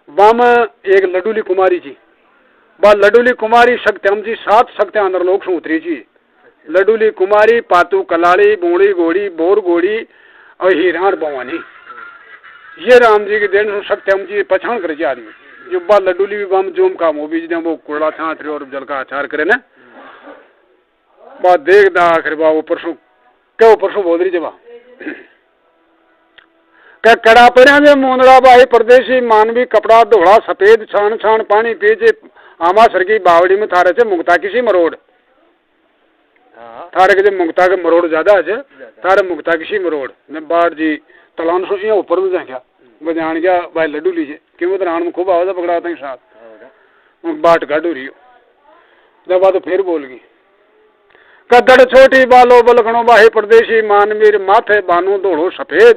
Balm एक लडूली कुमारी जी, बा लडूली कुमारी सत्यम जी 7 शक्ति अंदर लोग से उतरी जी। लडूली कुमारी, पातू कलाड़ी, बोड़ी घोड़ी, बोर घोड़ी और हीरार भवानी, ये राम जी की देन सत्यम जी पहचान करे आदमी। जो बा लडूली भी बम जोम का मोबी जी वो कुड़ा छाँट और जल का आचार करे ना, बा देख दा आखिर बा वो परसों क्या परसों बोल रही जब क्या कड़ा पे मोनरा बाही परदेशी मानवी कपड़ा धोड़ा सफेद छान छान पानी पीछे आमा सर की बावड़ी में थारे से मुक्ता किसी मरोड़ थारे के मुक्ता के मरोड़ ज्यादा है थारे मुक्ता किसी मरोड़ ने बाढ़ जी तलान सो ये ऊपर में जाए बजान गया भाई लड्डू लीजिए क्यों तो रान में खूब आवाज पकड़ाते हैं साथ बाट गाड़ू रही हो जब बात फिर बोल गई कदड़ छोटी बालो बलखणो बाही परदेशी मानवीर माथे बानो दौड़ो सफेद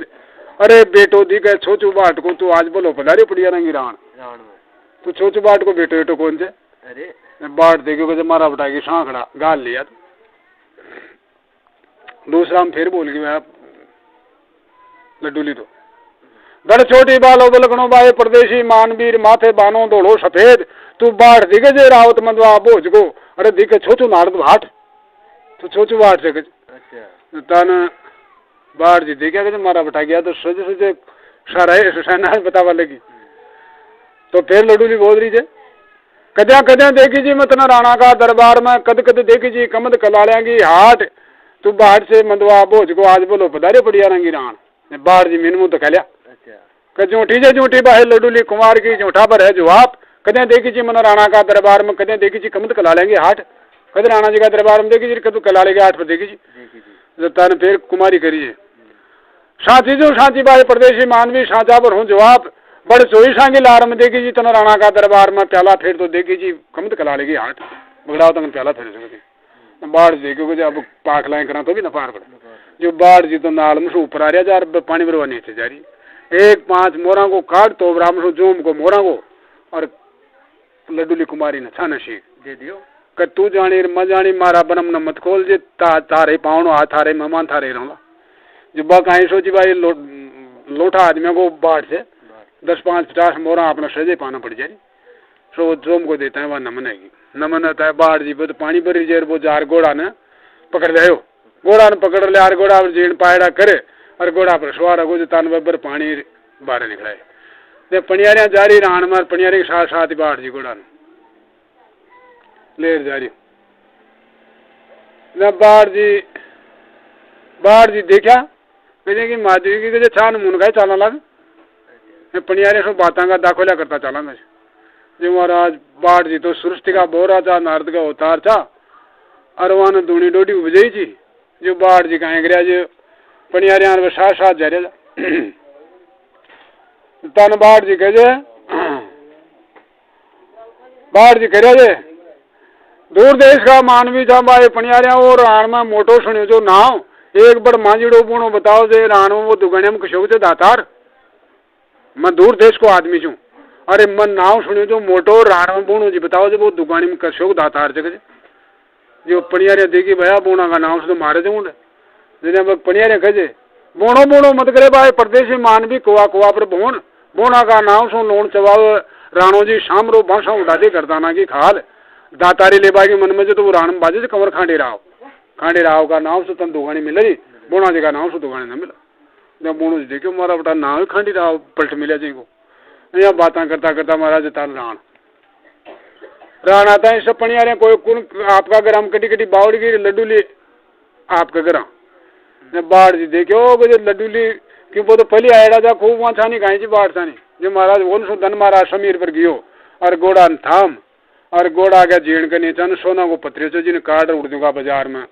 अरे बेटो दी गए छोचू बाट को तू आज बोलो पधारी पड़िया रंगी रान तू छोचू बाट को बेटो बेटो कौन से अरे बाट देखो जब मारा बटाई सांखड़ा गाल लिया तो दूसरा हम फिर बोल गई लड्डू ली तो दड़ छोटी बालो बलखणो बाहे परदेशी मानवीर माथे बानो दौड़ो सफेद तू बाट दिखे जे रावत मंदवा बोझ को अरे दिखे छोचू नारद भाट तू छोचू बाट से तन बाढ़ जी देखा कि मारा बटा गया तो सोचे सोचे सारा बतावा लगी तो फिर लडूली बोल रही थे कद्या कद्या देखी जी मत न राणा का दरबार में कद कद देखी जी कमद कलालिया की हाट तू बाढ़ से मंदवा बोझ को आज बोलो पधारे पड़िया रंगी रान बाढ़ जी मीन मुंह तो कहलिया झूठी जे झूठी बाहे लडूली कुमार की झूठा पर है जवाब कद्या देखी जी मन राणा का दरबार में कद्या देखी जी कमद कलालिया की हाट कद राणा जी का दरबार में देखी जी कद कलाले के हाट पर देखी जी तन फिर कुमारी करिए साथी जो साथी बाहे परदेशी मानवी साचा पर हूँ जवाब बड़ सोई सांगी लार में देखी जी तना राणा का दरबार में प्याला फिर तो देखी जी कमत कला लेगी हाट बगड़ाओ तक प्याला फिर सकती बाढ़ देखो जब पाख लाए करा तो भी न पार पड़े जो बाढ़ जी तो नाल में ऊपर आ रहा जा पानी भरवा नीचे जा रही एक 5 मोरा को काट तो राम सो जोम को मोरा को और लडूली कुमारी ने छा नशी दे दियो कर तू जानी म जानी मारा बनम न मत खोल जे तारे पावनो आ थारे मेहमान थारे रहूंगा जो बा कहीं सोची भाई लोटा आदमियों को बाढ़ से 10-5-50 मोरा अपना सजे पाना पड़ जाए सो जोम को देता है वह नमन है नमन आता है बाढ़ जी तो पानी भरी जेर वो जार घोड़ा ने पकड़ ले घोड़ा ने पकड़ ले यार घोड़ा जीण पायड़ा करे और घोड़ा पर सवार हो जो तान बबर पानी बाहर निकलाए जब पनियारियां जारी रान मार पनियारी के साथ साथ ही बाढ़ जी घोड़ा ने लेर जारी जब बाढ़ जी देखा कहते कि माधवी की छान मुन गए चाला लग पनियारे सो बात का दाखोला करता चला जो महाराज बाढ़ जी तो सृष्टि का बोरा था नारद का अवतार था अरवान दूनी डोडी उपजई जी जो बाढ़ जी कहें गया जो पनियारे साथ साथ जा रहा तन बाढ़ जी कहे बाढ़ जी कह रहे दूर देश का मानवी था बाए पनियारिया और रान में मोटो सुनियो जो नाव एक बड़ मांझड़ो बुणो बताओ जे रानो वो दुगणिया में कशोक थे दातार मैं दूर देश को आदमी छू अरे मन नाव सुनियो जो मोटो रानो बुणो जी बताओ जे वो दुगानी में कशोक दातार जगह जो पनियारिया देखी भैया बुणा का नाव से तो मारे थे जिन्हें पनियारिया कहे बोणो बोणो मत करे भाई परदेशी मानवी कुआ कुआ पर बोन बोना का नाव सो लोन चबाव राणो जी शाम रो भाषा उड़ाते करदाना की खाल दातारी ले बागी मन में जो तो वो राण बाजे से कंवर खांडे राव का नाम से तन दुगानी मिले जी बोना जी का नाम से दुगानी न मिला जब बोनो जी देखो मारा बटा नाम खांडी राव पलट मिले जी को यहाँ बातें करता करता महाराज ताल राण आता है सब पनियारे कोई कौन आपका घर हम कटी कटी बावड़ की लड्डू ली आपका घर बाढ़ जी देखो लड्डू ली क्यों वो तो पहले आएगा जा खूब वहाँ छानी खाई जी बाढ़ छानी जो महाराज बोल सो धन महाराज समीर पर गियो और गोड़ा थाम और गोड़ा गया जीण के नीचे सोना को पत्रियों से जिन्हें काट उड़ दूंगा बाजार में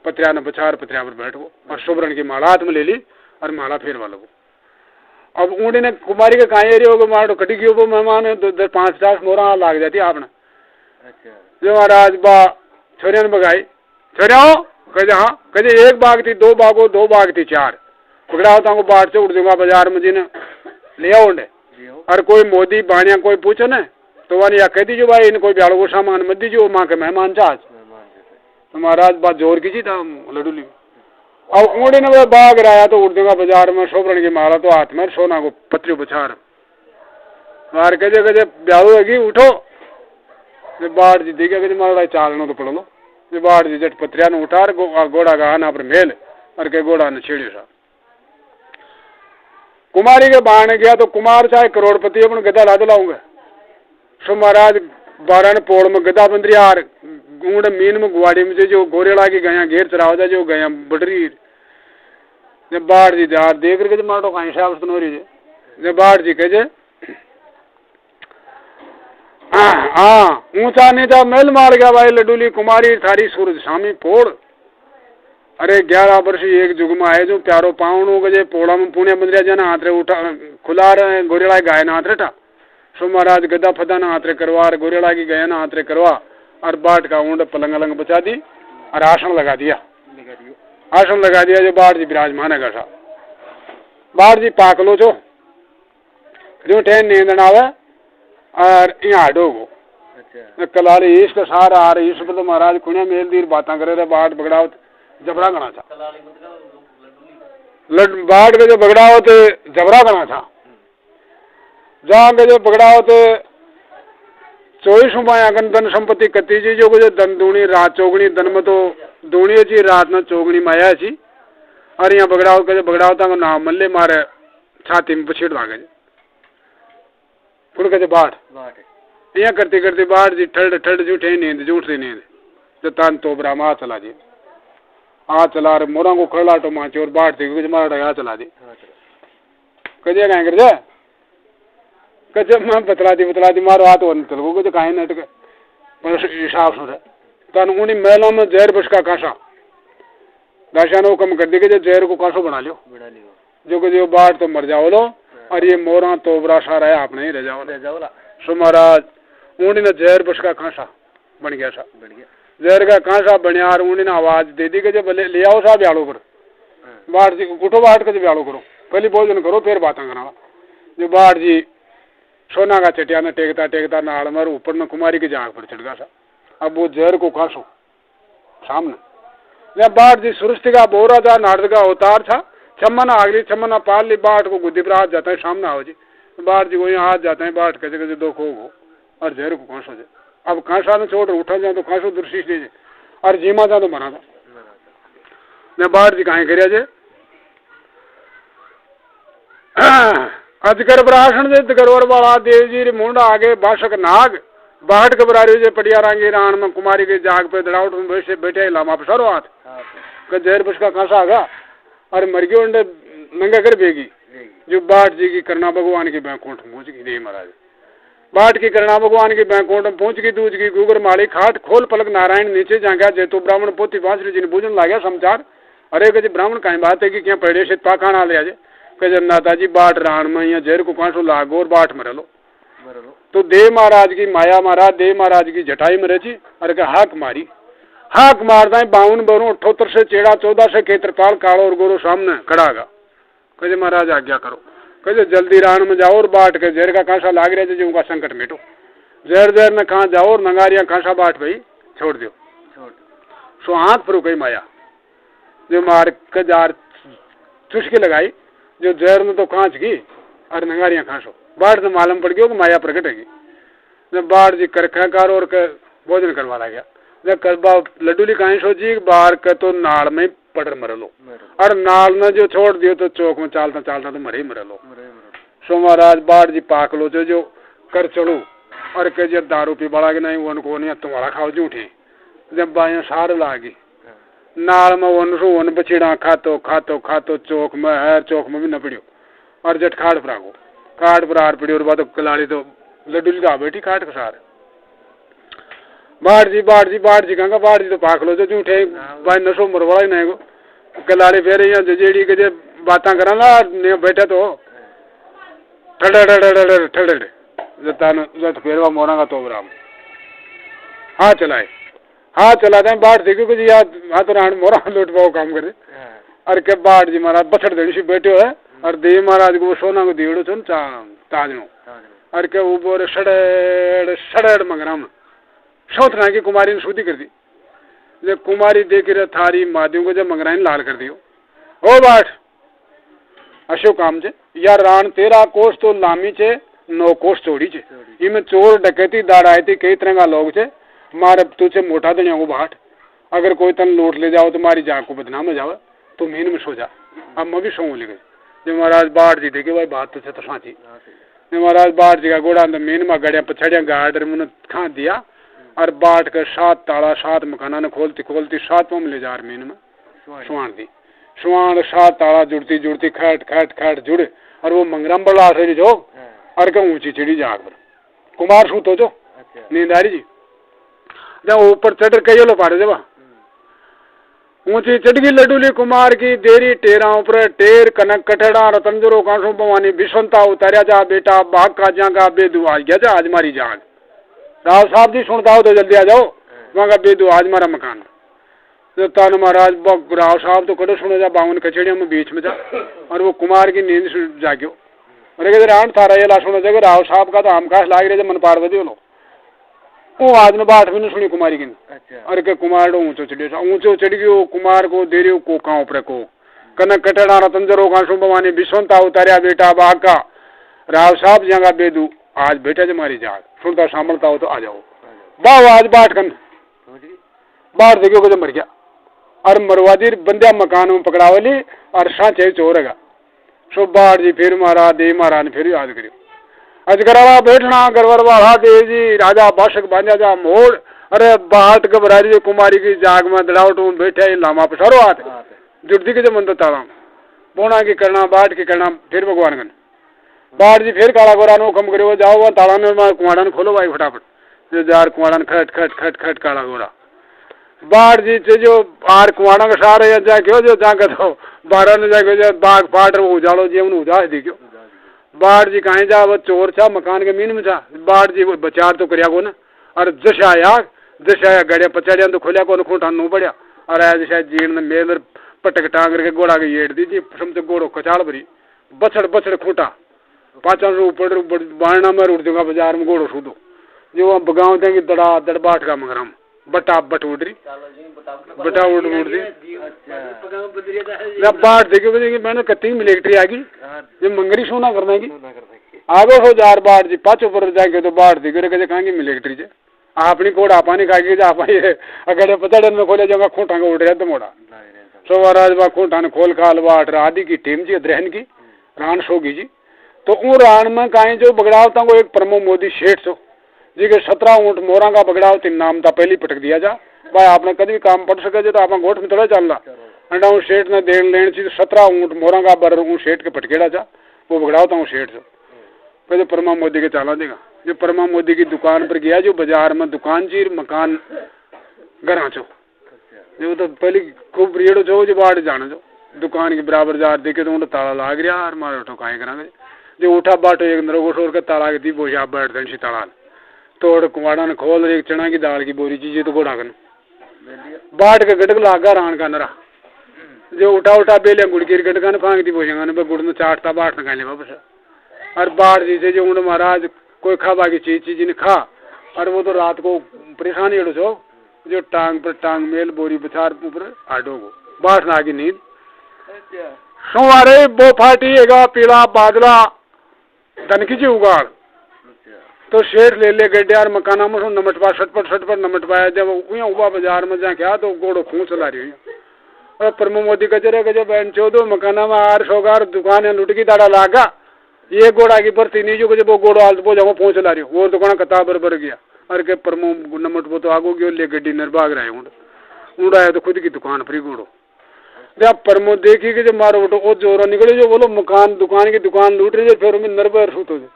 पत्रिया न बचार पत्रिया पर बैठ को और सुबरण की माला हाथ में ले ली और माला फेर वालों को अब ऊँडी ने कुमारी के कहा एरिया होगा मारो कटी की वो मेहमान 5-10 मोरा लाग जाती आपने जो महाराज बा छोरिया ने बगाई छोरिया कहे हाँ कहे 1 बाग थी 2 बागो 2 बाग थी 4 पकड़ा होता को बाढ़ से उड़ दूंगा बाजार में जिन्हें ले आओ और कोई मोदी बाणिया कोई पूछो न तो वानी या कह दीजिए भाई इन कोई ब्याड़ो को सामान मत दीजिए माँ के मेहमान चाह तो महाराज बात जोर की थी था लडूली अब ऊँडी ने वो बाग राया तो उड़ दूंगा बाजार में सोबरण की माला तो हाथ में सोना को पत्रियों बचार मार के जे ब्याहू हैगी उठो जे बाट जी देखे के मारा चालनो तो पड़ लो जे बाट जी जट पत्रिया ने उठार घोड़ा का आना पर मेल और के घोड़ा ने छेड़ियो सा कुमारी के बाण गया तो कुमार चाहे करोड़पति अपन गदा लाद लाऊंगा सो महाराज 12 पोड़ में गदा बंदरी यार गुंड मीन में गुवाड़ी में जो गोरेड़ा की गया घेर चराव जा जो गया बडरी जब बाढ़ जी यार देख करके मारो कहीं साहब सुनो रही जब बाढ़ जी कहे हाँ ऊंचा नीचा मेल मार गया भाई लडूली कुमारी थारी सूरज शामी पोड़ अरे 11 वर्ष एक जुग में आए जो प्यारो पावनो गजे पोड़ा में पुणे बंदरिया जना हाथ रे उठा खुला रहे गोरेड़ा गाय ना हाथ रे था सो महाराज गदा फदा ना हाथ रे करवा गोरेड़ा की गाय ना हाथ रे करवा और बाट का ऊंड पलंग अलंग बचा दी और आसन लगा दिया जो बाढ़ जी विराजमान है सा बाढ़ जी पाक लो जो ठहन नींद आवे और यहाँ हटोगो कलाली ईश का सारा आ रही ईश तो महाराज कुणिया मेल दीर बातें करे रहे बाट बगड़ाओ जबरा गना था बाट के जो बगड़ाओ तो जबरा गना था जहाँ के जो बगड़ाओ तो 24 अगन धन संपत्ति कती जी जो धन दूनी रात चौगनी धन में तो दूनी ची रात में चौगनी माया ची और यहाँ बगड़ाओ के जो बगड़ाओ था नाम मल्ले मारे छाती में पछेड़ भागे पुर के बाढ़ यहाँ करते करते बाढ़ जी ठंड ठंड जूठे नींद जूठती नींद जो तान तोबरा में चला जी आ चला रहे मोरा को खड़लाटो माचे और बाढ़ थी मारा यहाँ चला दी कजे कहें कर जाए कजे मैं बतला दी मारो हाथ वन चल वो कहीं नट के पर हिसाब सुन तन उन्हीं मेलों में जहर बस का कासा दाशानो कम कर दी के जहर को कासो बना लियो जो बाढ़ तो मर जाओ लो और ये मोरा तोबरा सारा है आपने ही रह जाओ सो महाराज ऊँडी ने जहर बस का कांसा बन गया जहर का कांसा बनिया और ऊँडी ने आवाज दे दी कि जब ले आओ सा ब्यालो पर बाढ़ जी उठो बाट के ब्यालो करो पहले भोजन करो फिर बातें करा जो बाढ़ जी सोना का चटिया ने टेकता नाल मर ऊपर में कुमारी की जाग पर चढ़ गया सा अब वो जहर को कासो सामने जब बाढ़ जी सुरस्ती का बोरा था नारद का अवतार था चमना आगली चमना पाल ली बाट को गुद्दी पर हाथ जाता है सामने आओ जी बाढ़ जी को यहाँ हाथ जाते हैं बाट कैसे दो खो और जहर को कांसो जाए अब कांसा ने छोड़ उठा जाए तो कांसो दृष्टि दे और जीमा जा तो मरा था मैं बाढ़ जी कहीं करिया जे अजकर ब्राह्मण जे गरवर वाला देव जी मुंडा आगे बाशक नाग बाट घबरारी जे पटिया रांगी रान में कुमारी के जाग पे दड़ाउट में बैठे बैठे लामा पसारो हाथ का जहर बस का कांसा आगा और मरगी उंडे नंगा कर बेगी जो बाट जी की करना भगवान की बैंकोट पहुंच गई देवी महाराज बाट की करना भगवान की बैंकोट में पहुंच गई दूज की गुगर माली खाट खोल पलक नारायण नीचे जा गया जेतो ब्राह्मण पोती बांसुरी जी ने भोजन ला गया समाचार अरे कहे ब्राह्मण कहीं बात है कि क्या पड़े से पाखाना ले आजे कहे नाता जी बाट रान में या जहर को कांसो लागो और बाट मर लो तो देव महाराज की माया महाराज देव महाराज की जटाई में रची अरे हाक मारी हाक मारता है 52 बरों 78 से चेड़ा 14 से केत्रपाल कालो और गोरो सामने खड़ागा कहे महाराज आज्ञा करो कहे जल्दी रान में जाओ और बाट के जहर का कांसा लाग रहा है जो उनका संकट मिटो जहर न कहाँ जाओ और नंगारिया कांसा बाट भाई छोड़ दो सो हाथ पर कही माया जो मार के जार चुस्की लगाई जो जहर में तो कांच की और नंगारिया कांसो बाट से मालूम पड़ गया माया प्रकट है जब बाट जी कर और भोजन करवा ला गया जब करबा लड्डूली कहीं सोची बाहर का तो नाल में पटर मर लो और नाल ने जो छोड़ दियो तो चौक में चालता चालता तो मरे मर लो सो महाराज बाट जी पाक लो जो कर चढ़ो और के जब दारू पी बड़ा के नहीं उनको नहीं तुम्हारा खाओ झूठे जब बाया सार लागी नाल में वन बछेड़ा खातो चौक में है चौक में भी न पड़ियो और जट खाड़ पर आगो काट पर आर पड़ी और बात कलाड़ी तो लड्डू का बैठी काट के सार बाट जी कहूँगा बाट जी तो पाक लो जो झूठे भाई नशो मरवाड़ा ही नहीं को कलाड़ी फेर यहाँ जेड़ी के बातें करा ना बैठे तो ठड़े जत फेरवा मोरा का तो राम हाँ चलाते हैं बाट देखो कि यार हाँ तो रान मोरा लौट पाओ काम करे अरे के बाट जी महाराज बछड़ देनी सी बैठे है और देव महाराज को सोना को दीड़ो चो ताजनो अरे के ऊपर सड़ेड़ मंगराम सौतना की कुमारी ने शुद्धि कर दी जब कुमारी देख रहे थारी मादियों को जब मंगराई लाल कर दियो ओ बाट अशोक काम छे या रान 13 कोष तो लामी छे 9 कोस चौड़ी छे। इनमें चोर डकैती दाड़ायती कई तरह का लोग छे। मारे तुझे मोटा दुनिया को बाट, अगर कोई तन लूट ले जाओ तो मारी जाग को बदनाम हो जावे, तो मीन में सो जा। अब मैं भी सो ले जो महाराज बाढ़ जी देखे भाई बात तो तो साची महाराज बाढ़ जी का गोड़ा मीन में गड़िया पछड़िया गार्डर मुने खा दिया और बाट कर 7 ताला 7 मकाना ने खोलती खोलती 7वां में ले जा मीन में सुवाण दी। सुवाण 7 ताला जुड़ती जुड़ती खट खट खट जुड़े और वो मंगरम बड़ा से जो और क्या ऊंची चिड़ी जाग पर कुमार सू तो जो नींदारी जी जब ऊपर चढ़ कई लो पारे जब ऊंची चढ़गी लडूली कुमार की देरी टेरा ऊपर टेर कनक कठड़ा रतनजरो कांसो भवानी विश्वंता उतारिया जा बेटा बाग का जागा बेदू आज गया जा आज मारी जाग। राव साहब जी सुनता हो तो जल्दी आ जाओ वहां का बेदू आज मारा मकान। तो तान महाराज राव साहब तो कड़ो सुनो जा बावन कचड़ियों में बीच में जा और वो कुमार की नींद जाग्यो अरे रान थारा ये ला सुनो जगह राव साहब का तो आमकाश लाग रहे मन पार्वती बोलो वो आज ने बाट भी नहीं सुनी कुमारी की। अरे के कुमार ऊंचो चढ़ गयो कुमार को दे रही को का ऊपर को कनक कटड़ा रतंजरो कांसो भवानी विश्वंता उतारिया बेटा बाग का राव साहब जगह बेदू आज बेटा जो मारी जाग सुनता सांभलता हो तो आ जाओ वाह आज बाट कन बाढ़ देखो को मर गया और मरवादी बंदिया मकान में पकड़ावली और सांचे चोरेगा सो बाढ़ जी फिर मारा दे महाराज ने फिर याद करियो अजगरावा बैठना गरवर वाला देव जी राजा बाशक बांधा जा मोड़ अरे बाट घबरारी कुमारी की जाग में दड़ावट में बैठे लामा पसारो हाथ जुड़ती के जो मन तो ताला बोना की करना बाट की करना फिर भगवान गन बाट जी फिर काला गोरा नो कम करो जाओ ताला ने कुआड़ा ने खोलो भाई फटाफट जो जार कुआड़ा ने खट खट खट खट काला गोरा बाढ़ जी से जो आर कुआड़ा का सारे जाके जो जाके तो 12 ने जाके जो बाग फाट उजालो जी उन्हें उजास दिखो बाढ़ जी कहीं जा वो चोर था मकान के मीन में था बाढ़ जी वो बचार तो करिया को ना और जश आया गड़िया पचाड़िया तो खोलिया को खूंटा नो पड़िया और आज शायद जीण ने मेल पटक टांग के घोड़ा के येड़ दी समझ घोड़ो कचाल भरी बछड़ बछड़ खूंटा 5 ऊपर बाणा में उड़ दूंगा बाजार में घोड़ो सूदो जो वहाँ बगाव देंगे दड़ा दड़बाट का मगरम बटा बट उड़ रही बटा उड़ दी बाट देखिए मैंने कत्ती मिलिट्री आ गई ये मंगरी सोना करना की आगे हो जार बाट जी 5 ऊपर जाके तो बाट दिखे कहे कहेंगे मिलिट्री से अपनी कोड़ आपा नहीं खाएगी आप अगर पता में खोले जाऊंगा खूंटा का उड़ रहा तो मोड़ा सो महाराज बा खूंटा ने खोल खाल बाट आदि की टीम जी द्रहन की रान सोगी जी तो उन रान में कहीं जो बगड़ावता को एक प्रमो मोदी शेठ सो जी के 17 ऊँट मोरा का बगड़ाव 3 नाम था पहले पटक दिया जा भाई आपने कभी काम पड़ सके तो आप गोठ में थोड़ा चल रहा अंडा उन शेठ ने देन लेने चीज 17 ऊँट मोरा का बर उन शेठ के पटकेड़ा जा वो बगड़ावता हूँ शेठ से फिर परमा मोदी के चाला देगा जो परमा मोदी की दुकान पर गया जो बाजार में दुकान जी मकान घर चो जो तो पहले खूब रेड़ो चो जो बाढ़ जाने जो दुकान के बराबर जार देखे तो ताला लाग रहा और मारे उठो कहीं करा जो उठा बाटो एक नरोगो छोड़ कर ताला के दी बोझा बैठ दें ताला तोड़ कुआड़ा ने खोल एक चना की दाल की बोरी चीज तो घोड़ा कर बाट के गटक लागा रान का नरा जो उठा उठा बेले गुड़ की गटका ने फांग दी बोझेगा ने गुड़ में चाटता बाट न खाने वापस और बाढ़ जी से जो उन्हें महाराज कोई खाबा की चीज ने खा और वो तो रात को परेशानी एड़ो छो जो टांग पर टांग मेल बोरी बचार ऊपर आडो को बाढ़ ना की नींद सोवारे बो फाटी एगा पीला बादला धनकी जी उगाड़ तो शेर ले ले गड्डियार मकाना में नमटपा सटपट नमटपाया जब उबा बाजार में जा क्या तो गोड़ो खूं चला रही है और प्रमो मोदी कचरे गजब बहन चौदो मकाना में 800 दुकान है लुट की दाड़ा लागा ये घोड़ा की भर्ती नहीं जो वो घोड़ो हाल पो जाओ पहुंच ला रही वो दुकान कता बरबर गया अरे के प्रमो नमट वो तो आगो गयो ले गड्डी नरभाग रहे उड़ाया तो खुद की दुकान पर घोड़ो जब प्रमो देखी कि जो मारो उठो वो जोरो निकले जो बोलो मकान दुकान की दुकान लूट रही है फिर नरभर सूत हो जाए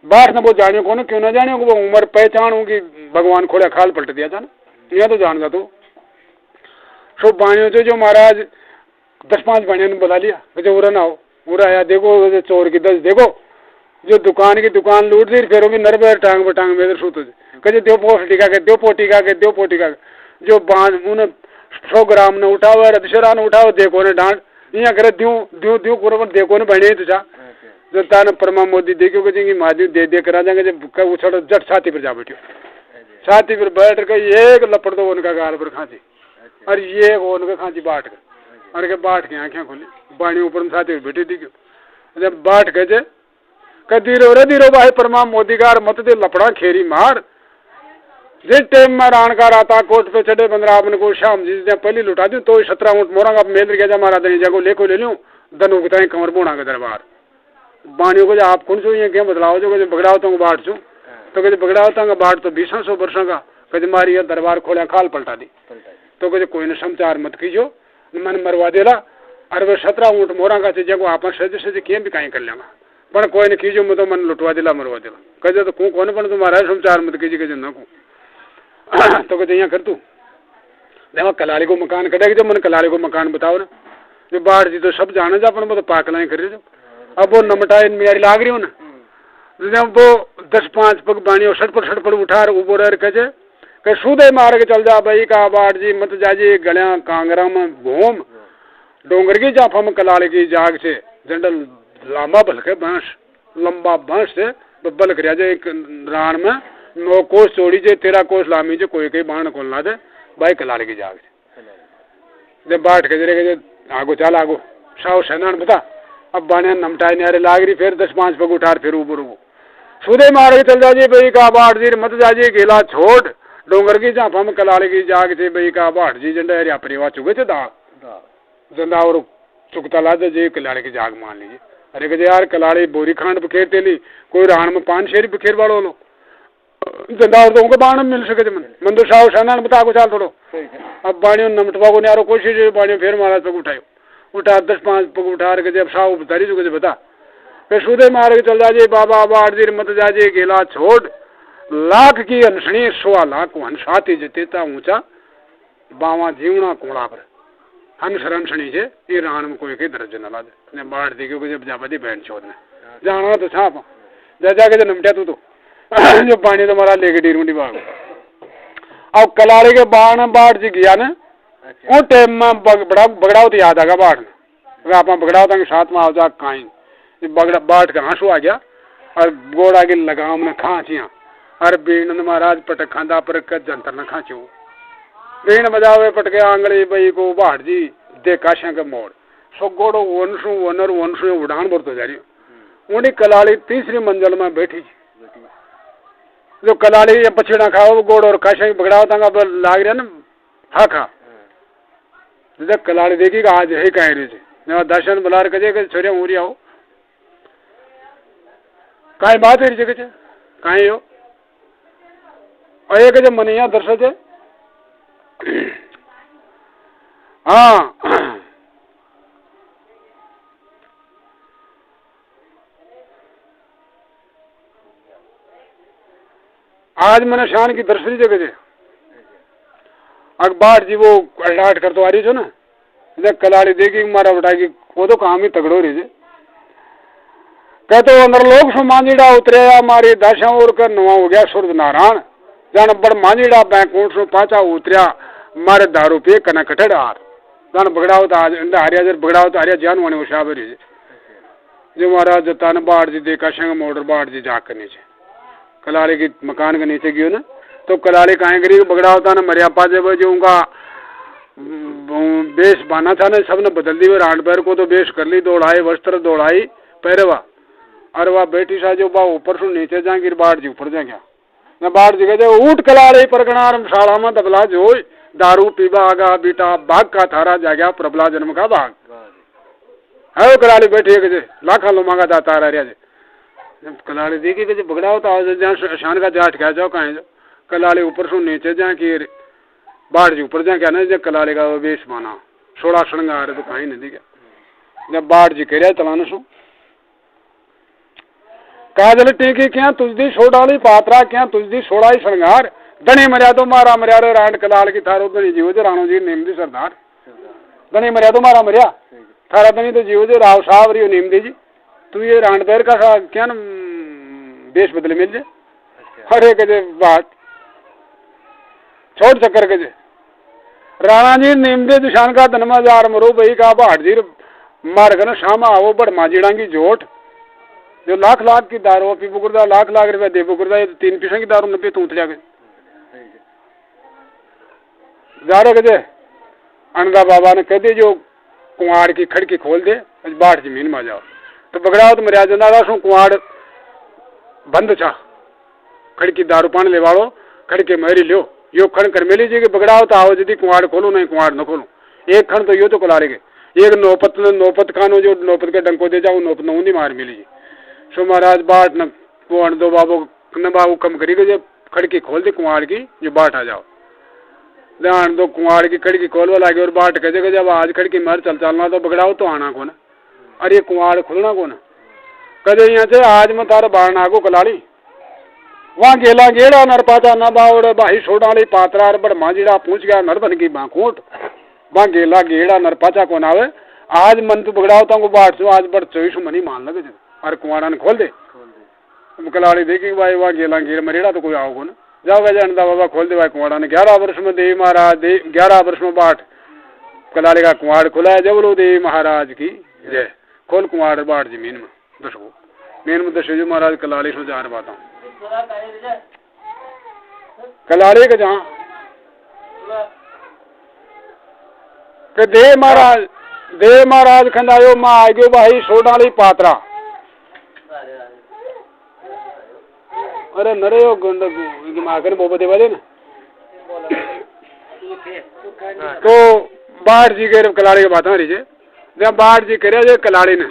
बात ना वो जाने को ना क्यों ना जाने वो उम्र पहचान होगी भगवान खोड़ा खाल पलट दिया था ना यह तो जान जा तो सो बाणियों से जो महाराज 10-5 बाणियों ने बुला लिया जो उरा ना हो उरा आया देखो चोर की 10 देखो जो दुकान की दुकान लूट दी फिर भी नरभर टांग पर टांग में सूत हो जाए कहे दो पोटी का जो बांध उन्हें 100 ग्राम ने उठाओ दशहरा ने उठाओ देखो ने डांट यहाँ करे द्यू पूरा देखो ने बने तुझा जो ताने परमा मोदी देखो कि मादी दे करा जाएंगे जब उछड़ जट छाती पर जा बैठो छाती पर बैठ कर एक लपड़ दो उनका गाल पर खांसी और ये उनका खांसी बाट कर अरे के बाट के आंखें खोली बाणी ऊपर में छाती पर बैठी थी जब बाट के धीरो भाई परमा मोदी कार मत दे लपड़ा खेरी मार। जिस टाइम में रानकार आता कोर्ट पे चढ़े बंदरा आपने को शाम जिस दिन पहली लुटा दूं तो 17 ऊँट मोरांगा मेल गया मारा दनी जगह लेको ले लूं दनु बताए कंवर बोना के दरबार बाणियों को आप कौन सो ये क्या बदलाव जो बगड़ाव तो बाट छू तो कहे बगड़ाव तंग बाट तो 200 वर्षों का कहे मारी दरबार खोलिया खाल पलटा दी तो कहे कोई ने समाचार मत कीजो मन मरवा देला अरे वो 17 ऊँट मोरांगा से जगह आप सज किए भी कहीं कर लेंगा पर कोई ने कीजो मैं तो मन लुटवा दिला मरवा दिला कहे तो कौन बन तुम्हारा समाचार मत कीजिए कहे न को तो कहते यहाँ कर तू देखो कलाली को मकान कटेगा जब मैंने कलाली को मकान बताओ ना जो बाढ़ जी तो सब जाने जा अपन तो पाकलाएं कर रहे जो अब वो नमटाई मेरी लाग रही हो ना जब वो 10-5 पग बाणी सटपट उठा उबो रह कहे सूदे मार के चल जा भाई का बाढ़ जी मत जाजी गलिया कांगरा में घूम डोंगर की जाफा में कलाली की जाग से जंडल लांबा बलके बांस लंबा बांस से बलक रहा एक रान में 9 कोस चौड़ी जे 13 कोस लामी जे कोई कई बाण खोल ना दे भाई कलाली की जाग जब बाट के जरे आगो चल आगो साव सेना बता अब बाणिया नमटाई नारे लाग रही फिर 10-5 पग उठार फिर ऊपर सूदे मार के चल जाजी भाई का बाट जी मत जाजी गेला छोड़ डोंगर की झांपा में कलाली की जाग से भाई का बाट जी झंडा हरिया परिवार चुके थे दा जंदा और चुकता ला दे जी कलाली की जाग मान लीजिए अरे कहे यार कलाली बोरी खांड बखेरते ली कोई रान में 5 शेरी बखेर वालों लो जंदा और तो बाण मिल सके मन तो साव सेना बता को चाल थोड़ो अब बाणियों नमटवा को नारो कोशिश बाणियों फिर महाराज पग उठायो उठा 10-5 पग उठा के जब साव बतारी चुके बता फिर सूदे मार के चल जाजे बाबा बाढ़ जी मत जाजे गेला छोड़ लाख की हंसनी 100 लाख को हंसाती जतेता ऊंचा बावा जीवना कोड़ा पर हंस हंसनी से ये रान में कोई के दर्ज न ला दे बाढ़ दी क्योंकि जब जापा दी बहन चौथ ने जाना तो छाप जा जाके नमटा तू तो जो पानी तुम्हारा लेके डीरूंडी बाग अब कलाड़ी के बाण बाढ़ जी गया ना वो टाइम में बगड़ाव तो याद आगा बाढ़ में आप बगड़ाव तक साथ में आ जा काई बाढ़ का आंसू आ गया और गोड़ा के लगाम में खांचिया और बीन महाराज पटक खांदा पर जंतर न खांचो बीन बजावे पटके आंगली बई को बाढ़ जी देखा के मोड़ सो गोड़ो वंशु वनर वंशु उड़ान बढ़ते जा रही उन्हीं कलाड़ी 3री मंजिल में बैठी जो कलाली या पछीना खाओ गोड़ और काशा बगड़ाव तंग लाग रहा ना हा खा जब कलाली देखी आज है कह रही थी दर्शन बुला कहे छोरिया उरी आओ कहीं बात है जगह कहीं हो और एक जब मनैया दर्शक है हाँ आज मैंने शान की दर्शनी जगह थे अखबार जी वो अल्लाट कर तो आ रही थो ना जब कलाड़ी देखी मारा बटाई वो तो काम ही तगड़ो रही थी कहते अंदर लोग सो मांझीड़ा उतरे मारी दशा और कर नवा हो गया सूरज नारायण जान बड़ मांझीड़ा बैंकोट सो पाचा उतरिया मारे दारू पे कना कटड़ हार जान बगड़ाओ तो आज हरिया जर बगड़ाओ तो हरिया जान वाने उषा भरी जो महाराज जता ने बाढ़ जी देखा संग मोटर बाढ़ जी जाग करनी चाहिए कलाड़ी की मकान के नीचे गयो ना तो कलाड़ी कहीं करी बगड़ा होता ना मरिया पाजे जो उनका बेस बाना था ना सबने बदल दी रांड पैर को तो बेस कर ली दौड़ाई वस्त्र दौड़ाई पहरेवा अरे वह बेटी सा जो बा ऊपर से नीचे जाएंगे बाढ़ जी ऊपर जा गया न बाढ़ जी कहते ऊट कलाड़ी परगना शाला में दबला जो दारू पीबा आगा बेटा बाघ का थारा जा गया प्रबला जन्म का बाघ है कलाड़ी बैठी है लाखा लो मांगा था तारा रिया कलाड़ी देखी कि बगड़ा होता है शान का जाट क्या जाओ कहीं जाओ कलाड़ी ऊपर से नीचे जा कि बाढ़ जी ऊपर जा क्या ना जब कलाड़ी का वेश माना 16 श्रृंगार तो कहीं नहीं दिखा जब बाढ़ जी कह तलाना सो काजल टीकी क्या तुझदी सो डाली पात्रा क्या तुझदी सोड़ाई श्रृंगार धनी मरिया तो मारा मरिया रे रांड कलाल की थारो धनी जीव जो राणो जी नीम दी सरदार धनी मरिया तो मारा मरिया थारा धनी तो जीव जो राव साहब रही नीम दी जी तू ये रांड पैर का क्या न देश बदले मिल जाए हर एक बात छोड़ चक्कर के राणा जी नीम दे दिशान का धनमा जार मरो बही का बाढ़ जी मार कर शाम आओ बड़ माजीड़ा की जोट जो लाख लाख की दारू पी बुकुरदा लाख लाख रुपया दे बुकुरदा 3 पैसे की दारू नब्बे तूत लिया जा रहे कहे अनदा बाबा ने कहते जो कुआड़ की खड़की खोल दे बाढ़ जमीन में जाओ तो बगड़ाओ तो मरिया जंदा सो कुआड़ बंद छा खड़की दारू पानी ले वालो खड़के मेरी लियो यो खण कर मेली जी के बगड़ाओ तो आओ यदि कुआड़ खोलो नहीं कुआड़ न खोलो एक खण तो यो तो कलारेगे एक नौपत खानो जो नौपत के डंको दे जाओ नौपत नौंदी मार मिली जी सो महाराज बाट न कुआड़ दो बाबू कम करी जब खड़की खोल दी कुआड़ की जो बाट आ जाओ ध्यान दो कुआड़ की खड़की खोलवा लगे और बाट कहे जब आज खड़की मर चलना तो बगड़ाओ तो आना को ना अरे ये कुआड़ खुलना को ना कदे यहाँ से आज मैं तारा बाण आगो कलाड़ी वहाँ गेला गेड़ा नर पाचा न बावड़ बाही सोडाली पात्रा बड़ मांझीड़ा पूछ गया नर बन की बांकोट वहाँ गेला गेड़ा नर पाचा को नावे आज मन तू बगड़ाओ तो बाट सो आज बड़ 24 मनी मान लगे अरे कुआड़ा ने खोल दे कलाड़ी देखी भाई वहाँ गेला गेड़ मरेड़ा तो कोई आओगे ना जाओ वह जानता बाबा खोल दे भाई कुआड़ा ने 11 वर्ष में देवी महाराज 11 वर्ष में बाट कलाड़ी का कुआड़ खुला है जब लो देवी महाराज की जय खोल कुआड़ बाट जमीन में दसो मेन में दसो महाराज कलाड़ी सो जार बात कलाड़ी के जहाँ के देव महाराज खंडायो माँ आ गयो भाई सोडाली पात्रा अरे नरे यो गंड माकर बोबे देवा दे ना तो बाढ़ जी के कलाड़ी की बात रही है जब बाढ़ जी करे जे कलाड़ी ने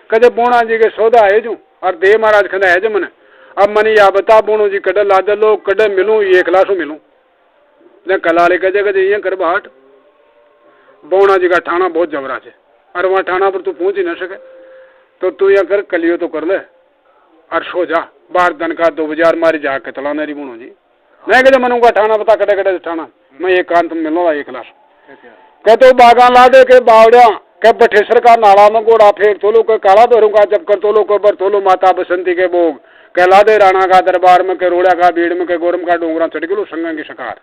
कदे बोना जी के सौदा है जो और देव महाराज खंडा है जो मन अब मनी या बता बोनो जी कड़े लाद लो कड़े मिलूं ये क्लासों मिलूं ने कलाड़ी कजे कजे ये कर बाट बोना जी का ठाणा बहुत जबरा है और वहाँ ठाणा पर तू पहुंच ही न सके तो तू यहाँ कर कलियो तो कर ले और सो जा बाहर दन का 2 बजे मारी जाके चला मेरी बोनो जी नहीं कहे मनूंगा ठाणा बता कटे कटे ठाणा मैं एक कान तुम मिलूंगा एक क्लास कहते बागा ला दे के बावड़िया के बठेसर का नाला में गोड़ा फेर तोलो के काला दोरूंगा जब कर तोलो को बर तोलो माता बसंती के भोग कहला दे राणा का दरबार में के रोड़ा का भीड़ में के गोरम का डोंगरा चढ़ गलो संग की शकार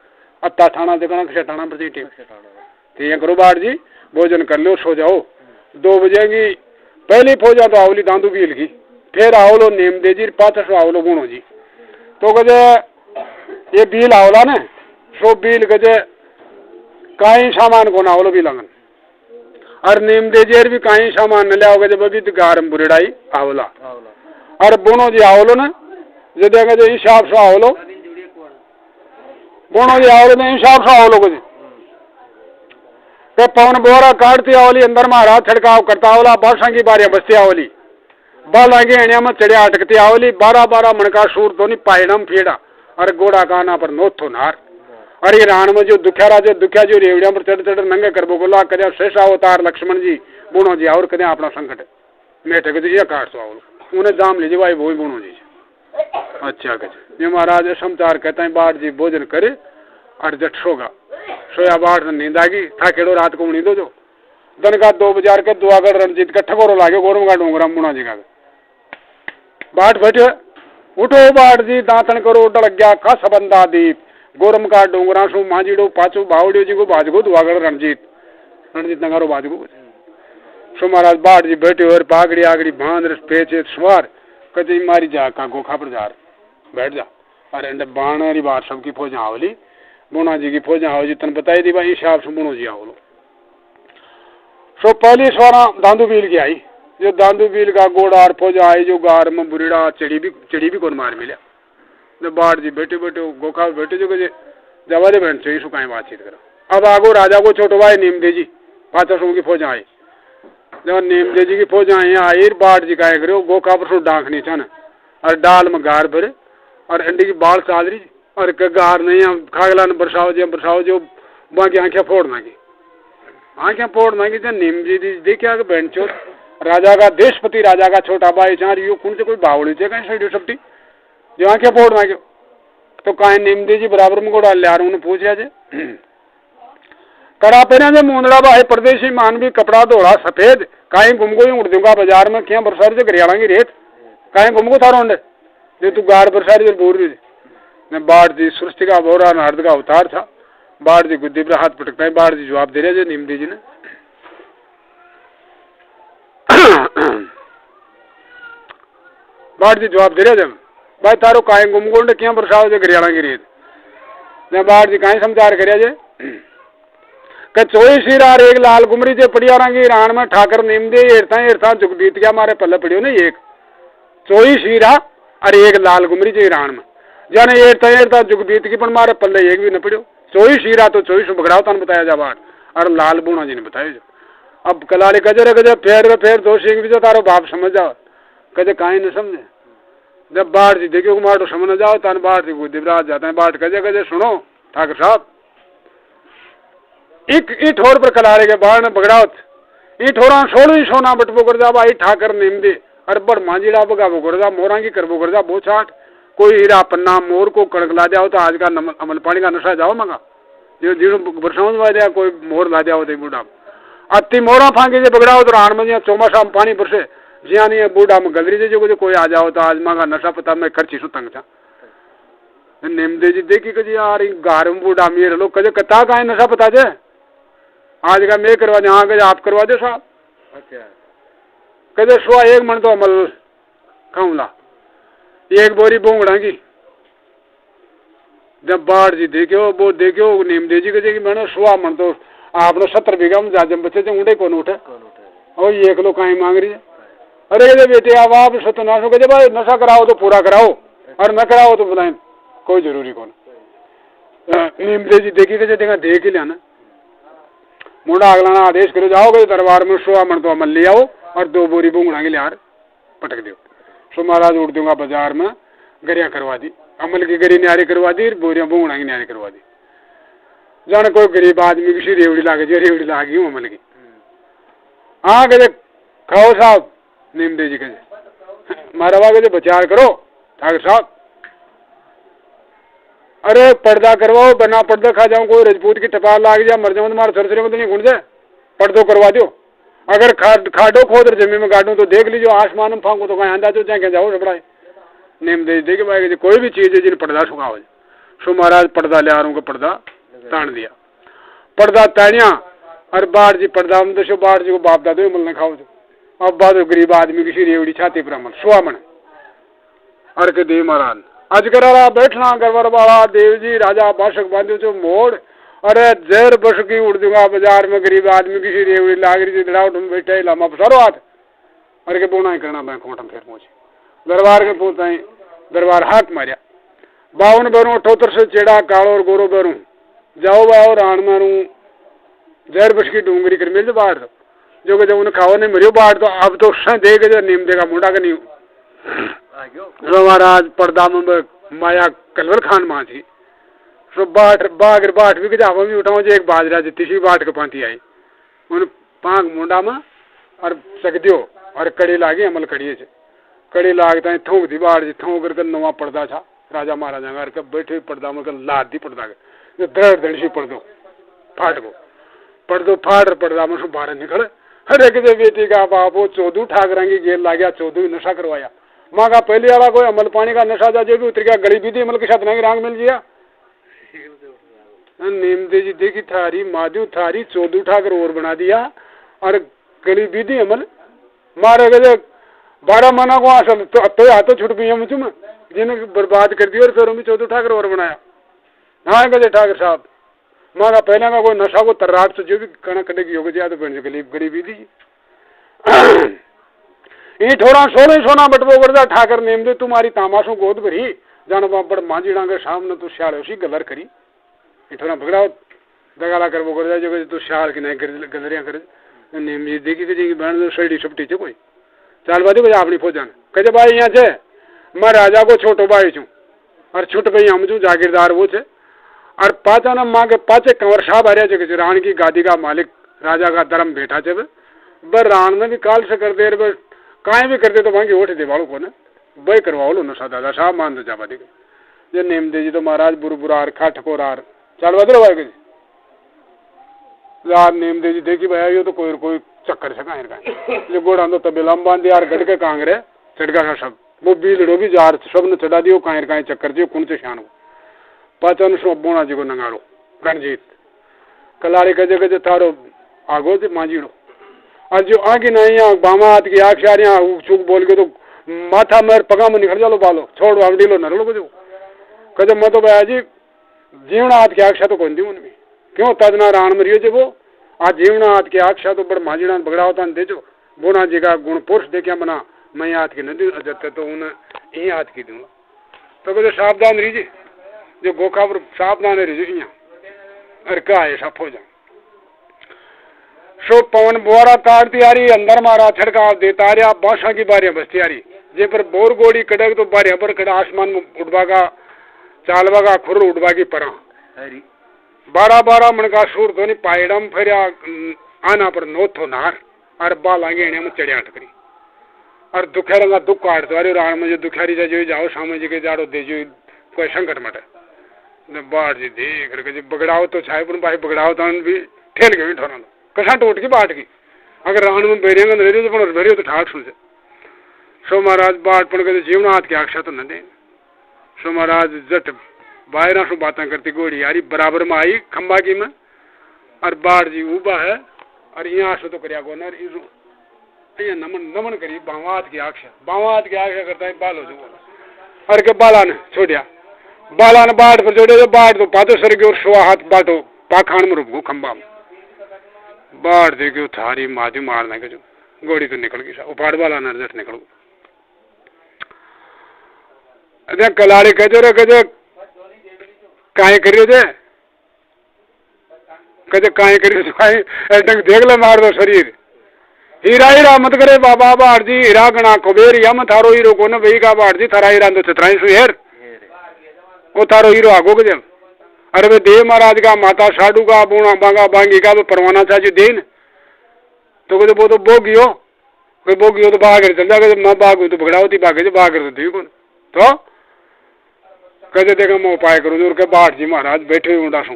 अत्ता ठाणा देखना किसे ठाणा प्रति ठीक करो बाट जी भोजन कर लो सो जाओ 2 बजे की पहली फौजा तो आवली दांदू बील की फिर आवलो नेम दे जी 500 आवलो गुणो जी तो कहे ये बील आवला ने सो बील कहे कहीं सामान को ना आवलो भी लगन और नेम दे जेर भी कहीं सामान न लिया जब अभी तो गारम बुरेड़ाई आवला और बोनो जी आवलो ने जो देखे जो हिसाब से आवलो बोनो जी आवलो ने हिसाब से आवलो को तो पवन बोरा काटती आवली अंदर महाराज छिड़काव करता आवला बादशाह की बारियां बसती आवली बल आगे एणिया में चढ़िया अटकती आवली 12 मन का सूर तो नहीं पायणम फेड़ा और गोड़ा काना पर नोथो नार अरे राण में जो दुखिया जो रेवड़िया पर चढ़ चढ़ नंगे कर बोला कदे शेषा अवतार लक्ष्मण जी बुणो जी और कदे अपना संकट मेटे के ये काट सो आवलो उन्हें दाम लीजिए भाई वो बुणो जी अच्छा कहे ये महाराज समाचार कहते हैं बाट जी भोजन करे और जट सोगा सोया बाट नींद आ गई था केड़ो रात को नींदो जो दन का 2 बाजार के दुआगढ़ रणजीत का ठगोरो लागे गोरम का डोंगरा मुना जी का बाट बैठे उठो बाट जी दांतन करो डल गया खस बंदा दीप गोरम का डोंगरा सु मांझीड़ो पाचो बावड़ियो जी को बाजगो दुआगढ़ रणजीत नगारो बाजगो सो महाराज बाट जी बैठे और पागड़ी आगड़ी बांध पेचे सवार कदी मारी जा का गोखा पर जा बैठ जा अरे बाण बात सबकी फौज आवली बुना जी की फौजा आओ जी तन बताई दी भाई हिसाब से बुनो जी आओ सो पहली सवारा दांदू बील की आई जो दांदू बील का गोड़ा और फौजा आई जो गार में बुरीड़ा चढ़ी भी कौन मार मिला जब बाट जी बैठे गोखा बैठे जो कहे जवाले बहन चाहिए सो कहीं बातचीत करा अब आगो राजा को छोटो भाई नीम दे जी 500 की फौजा आई जब नीम दे जी की फौजा आई बाट जी का करो गोखा पर सो डांक नहीं था और डाल में गार भरे और अंडी की बाल चाल रही और गार नहीं खागला ने बरसाओ जो वहाँ की आंखें फोड़ना की जो नीम जी देखिए बहन चोट राजा का देशपति राजा का छोटा भाई चार यू कौन से कोई बावड़ी थे कहीं साइड सप्टी जो आंखें फोड़ना क्यों तो कहीं नीम दी जी बराबर में को डाल लिया उन्हें पूछ रहा जे कड़ा पेना जो मुंदड़ा भाई परदेशी मानवी कपड़ा धोड़ा सफेद कहीं गुमगो उड़ दूंगा बाजार में क्या बरसारी से गरियाला की रेत कहीं गुमगो था रोंडे जो तू गार बरसारी बोल रही थी बाट जी सृष्टि का बोरा नारद का अवतार था बाट जी गुद्दी पर हाथ पटकता है बाट जी जवाब दे रहे थे नीम दी जी ने बाट जी जवाब दे रहे थे भाई तारो काहे गुमगोंड क्या बरसाओ जो गरियाला की रेत ने बाट जी काहे समाचार करे जे के चोई सिरार एक लाल गुमरी जे पड़िया रंगी रान में ठाकर नीम दे एरता जुगदीत क्या मारे पल्ले पड़ियो ने एक चोई सीरा अरे एक लाल गुमरी जी राण में जाने एड़ता जुग बीत की पण मारे पल्ले एक भी न पड़ो 24 हीरा तो 24 बगड़ाव तन बताया जा बाट और लाल बूणा जी ने बताया जो अब कलाली कजरे कजे फेर दो सीख भी जो तारो बाप समझ जाओ कजे काहे न समझे जब बाढ़ जी देखियो मारो समझ जाओ तन बाढ़ जी को दिवराज जाते हैं बाढ़ कजे कजे सुनो ठाकुर साहब ई ठोर पर कलारे के बाढ़ ने बगड़ावत ई ठोरा 16 सोना बटबो कर जा भाई ठाकर नेम दे अरे बड़ मांझीड़ा बगाबो कर जा मोरा की करबो कर जा बो छाट कोई हीरा पन्ना मोर को कड़क ला जाओ तो आज का अमल पानी का नशा जाओ मंगा जो जीरो बरसात में दिया कोई मोर ला जाओ तो बूढ़ा अति मोरा फांके जे बगड़ाओ तो रान में चौमासा में पानी बरसे जिया नहीं है बूढ़ा में गलरी जो कोई आ जाओ तो आज मांगा नशा पता मैं खर्ची सु तंग था नेम दे जी देखी कजी यार गार में बूढ़ा मेरे लोग कजे कता का नशा पता जे आज का मैं करवा दे हाँ कजे आप करवा दे साहब अच्छा कजे सुहा एक मन तो अमल खाऊंला एक बोरी बोंगड़ा की जब बाढ़ जी देखो नीम दे जी कजे मैंने सुहा मन तो आपने 70 बीघा में जाजम बच्चे जो ऊँटे कौन उठे और ये एक लोग कहीं मांग रही है अरे कहे बेटे आप सत्यनाश हो कहे भाई नशा कराओ तो पूरा कराओ और न कराओ तो बुलाए कोई जरूरी कौन नीम दे जी देखी कजे देखा देख ही लिया मुंडा अगलाना आदेश करो जाओगे दरबार में सुहा मन तो अमल ले आओ और 2 बोरी बोंगड़ा के लियार पटक दो सो महाराज उठ दूंगा बाजार में गरिया करवा दी अमल की गरी न्यारी करवा दी बोरिया बोंगड़ा की न्यारी करवा दी जाने कोई गरीब आदमी की रेवड़ी लागे जो रेवड़ी लागी अमल की हाँ कहे खाओ साहब नीम दे जी कहे मारा कहे बचार करो ठाकुर साहब अरे पर्दा करवाओ बना पर्दा खा जाऊं कोई रजपूत की टपाल लाग जाए मर जाऊं तुम्हारे सरसरे में तो नहीं घुट जाए पर्दो करवा दो अगर खाडो खोद जमीन में गाड़ू तो देख लीजिए आसमान में फांको तो कहीं आंदा तो चाहे जाओ रबड़ाए नेम दे देखे भाई कोई भी चीज है जिन पर्दा सुखाओ सो महाराज पर्दा ले आ रहा हूँ पर्दा तान दिया पर्दा तानिया और बाढ़ जी पर्दा में दसो बाढ़ जी को बाप दादो मिलने खाओ अब बाद गरीब आदमी की रेवड़ी छाती पर अमल सुहामन अर के देव महाराज अजगर बैठना गरवर वाला देव जी राजा बाशक बांधो चो मोड़ अरे जहर बस की उड़ दूंगा बाजार में गरीब आदमी की रेवड़ी लाग रही थी दड़ाउट में बैठे लामा पसारो हाथ अरे के बोना ही करना मैं खोटम फिर पहुंचे दरबार के पहुंचाई दरबार हाथ मारिया 52 बैरू 78 से चेड़ा कालो और गोरो बैरू जाओ बाओ रान मारू जहर बस की डूंगरी कर मिल बाढ़ जो जब उन्हें खाओ नहीं मरियो बाढ़ तो अब तो देख जो नीम देगा मुंडा का नहीं महाराज पर्दा में माया कलवर खान माँ थी सो बाट भी जावा भी उठाओ जो एक बाजरा जी तीसरी बाट के पांती आई उन पांग मुंडा में और सक दियो और कड़ी लागी अमल कड़िए से कड़ी लागता है थोक दी बाढ़ जी थोक करके नवा पर्दा था राजा महाराजा घर के बैठे पर्दा में लाद दी पर्दा के दड़ दड़सी पर्दो फाट को पर्दो फाट पर्दा में सो बाहर निकले अरे किसी बेटी का बाप वो 14 ठाकरा की गेल ला गया 14 नशा करवाया माँ का पहले वाला कोई अमल पानी का नशा जा जो भी उतर गया गली भी थी अमल के साथ नहीं रांग मिल गया नीम दे जी देखी थारी माधु थारी 14 ठाकर और बना दिया और गली भी थी अमल मारे गए 12 मना को असल तो हाथों छुट गई हम तुम जिन्हें बर्बाद कर दिया और फिर हमें 14 ठाकर और बनाया हाँ गए ठाकर साहब माँ का पहले का कोई नशा को तर्राट से जो भी कना कटे की योग तो गरीबी थी ये थोड़ा 16 सोना बटबो कर ठाकर नेम दे तुम्हारी तामाशों गोद भरी जान बड़ मांझी डांगे सामने तो श्याल उसी गलर करी ये थोड़ा भगड़ा दगाला कर वो कर जो तो श्याल की नहीं गलरियां कर नेम जी देखी कि बहन सड़ी सपटी चे कोई चाल बाजू बजा अपनी फौजान कहे भाई यहाँ से मैं राजा को छोटो भाई छू और छुट गई हम छू जागीरदार वो छे और पाचा न माँ के पाचे कंवर साहब आ रहे थे रान की गादी का मालिक राजा का धर्म बैठा चे बर रान में भी काल से कर दे बस काहे भी करते तो वहाँ ओठ दे वालों को ना बई करवाओ लो नशा दादा साहब मान दो जावा देखे ये नेम दे जी तो महाराज बुरबुरार खाठकोर आर चाल बदलो भाई यार नेम दे जी देखी भाई यो तो कोई चक्कर से कहाँ जो गोड़ा तो तबेला में बांध यार गढ़ के कांगरे चढ़गा सा सब वो बीजड़ो भी जार सब ने चढ़ा दियो कहीं चक्कर दियो कौन से शान को पाचन सो बोना जी को नंगाड़ो रणजीत कलाड़ी गजे गजे थारो आगो से मांझीड़ो और जो आगे नहीं बामा हाथ की आँख शारियाँ चूक बोल के तो माथा मेर पगा में निकल जालो बालो छोड़ो अंगड़ी लो नरलो को जो कहे मैं तो भैया जी जीवना हाथ की आक्षा तो कौन दी उनमें क्यों तजना रान मरियो जो वो आज जीवना हाथ की आक्षा तो बड़ मांझीड़ा बगड़ा होता दे जो बोना जी का गुण पुरुष देखिया बना मैं हाथ की नहीं जब तो उन्हें यही हाथ की दूंगा। तो जो सावधान रही जो गोखा पर सावधान रही यहाँ अरे क्या है सब हो जाए। सो पवन बुआरा तार तैयारी अंदर मारा छड़का देता रहा बांसा की बारियां बसती आ रही जे पर बोर गोड़ी कड़क तो बारियां पर खड़ा आसमान में उड़वा का चालवा का खुर उड़वा की परा 12-12 मन का सूर धोनी पायडम फिर आना पर नोथो नार और बाल आगे में चढ़िया टकरी और दुखेर का दुख काट दो राण में जो दुखारी जो जाओ सामने जी के जाड़ो दे जो कोई संकट मटे बाढ़ जी देख रहे बगड़ाओ तो छाए पर भाई बगड़ाओ तो भी ठेल गए ठोरा कसा टूट की बाट की अगर राण में बेरिया तो बेरियो तो ठाक सुन से सो महाराज बाट पड़ के जीवन हाथ के आक्षा तो न दे। सो महाराज जट बाहर सो बातें करती गोड़ी यारी बराबर में आई खंबा की में और बाढ़ जी उबा है और यहाँ से तो करिया गोनर नमन नमन करी बावात की आक्षा करता है बालो जो और के बाला ने छोड़िया बाला ने बाट पर जोड़े तो बाट तो पातो सर और सो हाथ बाटो पाखान में रुक खंबा में बाढ़ देखो थारी माधी मारने के जो गोड़ी तो निकल गई उपाड़ वाला नजर निकल अरे कलाड़ी कहे रे कहे काहे करियो जे कहे काहे करियो काहे देख ले मार दो शरीर हीरा हीरा मत करे बाबा बाढ़ जी हीरा गणा कुबेर या मत थारो हीरो को न वही का बाढ़ जी थारा हीरा तो छतराई सुहेर वो थारो हीरो आगो के जब अरे वे देव महाराज का माता साडू का बूढ़ा बांगा बांगी का परवाना चाहिए देन तो वो तो बोगियो कोई बोगियो तो बाघ चल जाएगा जब मैं बाघ तो भगड़ा होती बाघे बाघ तो कौन तो कहते देखा मैं उपाय करूँ जो बाढ़ जी महाराज बैठे हुए उड़ा सू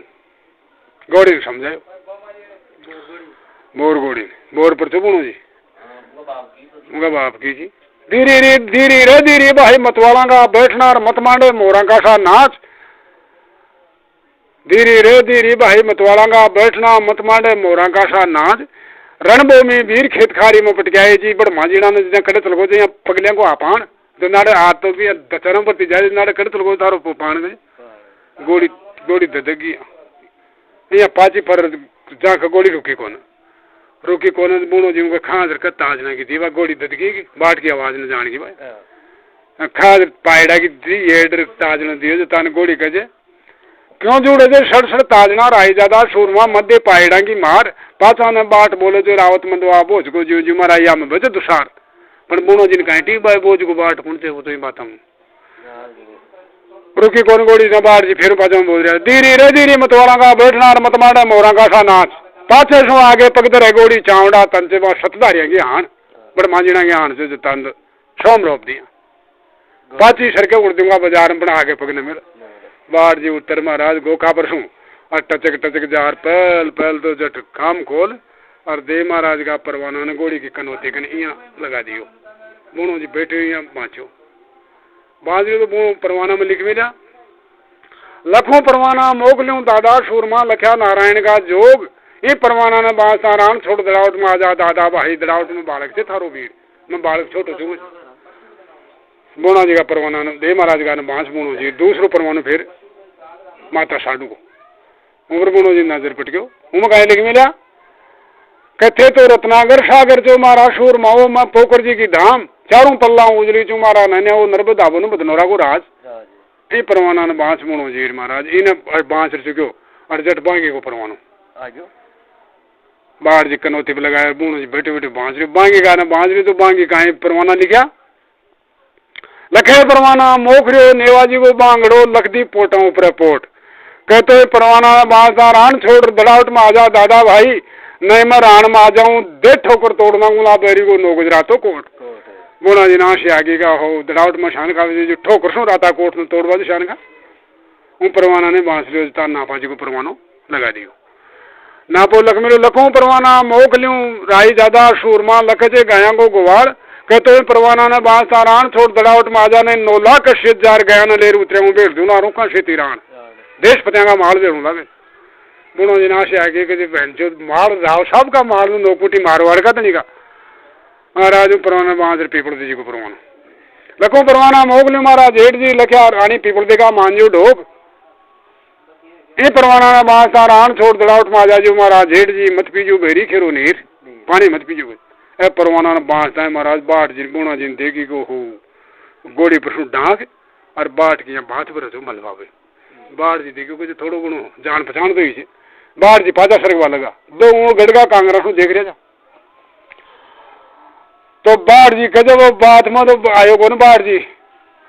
गौड़ी समझाए बोर गोड़ी बोर पर चुपणो जी उनका बाप की जी धीरे रे धीरे भाई मतवाला का बैठना और मत मांडे मोरा का सा नाच धीरे रे धीरे भाई मतवाला का बैठना मत मांडे मोरा का सा नाच रणभूमि वीर खेत खारी में पटकाए जी बड़ मांजीना ने जिना कड़े तलगो जे पगलियां को आपान तो नाड़े हाथ तो भी दचरम पर जाए नाड़े कड़े तलगो तारो पान गए गोड़ी गोड़ी ददगी ये पाची पर जाके गोड़ी रुकी कोन बुनो जी को खांजर का ताजना की दीवा गोड़ी ददगी की बाट की आवाज न जान की भाई खाद पायड़ा की दी येडर ताजना दियो जो तान गोड़ी कजे क्यों जुड़े जे सड़ सड़ ताजना राई ज्यादा सूरमा मध्य पायड़ा की मार पाचा ने बाट बोले जो रावत मंदवा बोझ को जीव जी मारा में बजे दुसार पर बुनो जिन कांटी बाय बोझ को बाट कुंते वो तो ही बात हम रुकी कौन गोड़ी न बाट जी फिर पाचा में बोल रहा धीरे रे धीरे मतवाला का बैठना मत मारा मोरा का सा नाच पाचे सो आगे पगदर है गोड़ी चावड़ा तंचे बार सतदारिया की हान बड़ मांझिना की हान से तंद सोम रोप दिया पाची सड़के उड़ दूंगा बाजार में बना आगे पगने मेरा बाढ़ जी उत्तर महाराज गोखा पर हूँ और टचक जार पहल पहल तो जट काम खोल और देव महाराज का परवाना ने गोड़ी की कनौती कन यहाँ लगा दियो बुनो जी बैठे यहाँ बाँचो बाँच तो बुनो परवाना में लिख मेरा लखों परवाना मोक लूँ दादा सूरमा लख्या नारायण का जोग ये परवाना ने बांसारान छोड़ दड़ावट में आजा दादा भाई दड़ावट में बालक से थारो वीर मैं बालक छोटो छू बोना जी का परवाना ने देव महाराज का ने बांस बोनो जी दूसरो परवाना फिर माता साडू को उम्र बोनो जी नजर पट गयो उम कहे लिख मिला कथे तो रत्नागर सागर जो मारा सूर माओ मैं पोकर जी की धाम चारों पल्ला उजली चू मारा नन्या वो नर्मदा बनो बदनोरा को राज ये परवाना ने बांस बोनो जी महाराज इन्हें बांस चुक्यो और जट बांगे को परवानो आजो बाढ़ जी कनौती पे लगाया बूढ़ो जी बैठे बैठे बांझ रही बांगी का ना बांझ रही तो बांगी का परवाना लिखा लखे परवाना मोखरियो नेवाजी को बांगड़ो लखदी पोटा ऊपर पोट कहते परवाना बांसदार आन छोड़ दड़ावट में आजा दादा भाई नहीं मैं रान में आ जाऊं दे ठोकर तोड़ना गुला बेरी को नो गुजरातो कोट बोला जी नाश आगे का हो दड़ावट में शान का जो ठोकर सो राता कोट में तोड़वा दो शान का उन परवाना ने बांसरियो जता नापा जी को परवानो लगा दियो नापो लखमेलो लखों परवाना मोक लूं राई ज्यादा सूरमा लखजे गाया को गुवार कहते परवाना ने बांसदारान छोड़ दड़ावट माजा ने 9 लाख कशियत जार गया न लेर उतरे हूँ भेड़ दूँ नारों का शेतीरान देश पतिया का माल दे लगे बुनो जी ना से आगे के बहन जो माल राव साहब का माल नोकुटी मारवाड़ का तो नहीं का महाराज परवाना बांस पीपल जी को परवाना लखों परवाना मोक लूं महाराज जेठ जी लख्या रानी पीपल दे का मांझो ढोक ये परवाना बांसदार आन छोड़ दड़ावट में आजा जो महाराज जेठ जी मत पीजो बेरी खेरो नीर पानी मत पीजो ए परवाना बांटता है महाराज बाट जी बोना जी देगी को हो गोड़ी पर डांग और बाट की बात पर जो मलवावे बाट जी देखो कि थोड़ो गुणो जान पहचान तो ही बाट जी पाचा सरगवा लगा दो गड़गा कांग्रेस देख रहा तो बाट जी कहे वो बात में तो आयो को ना बाट जी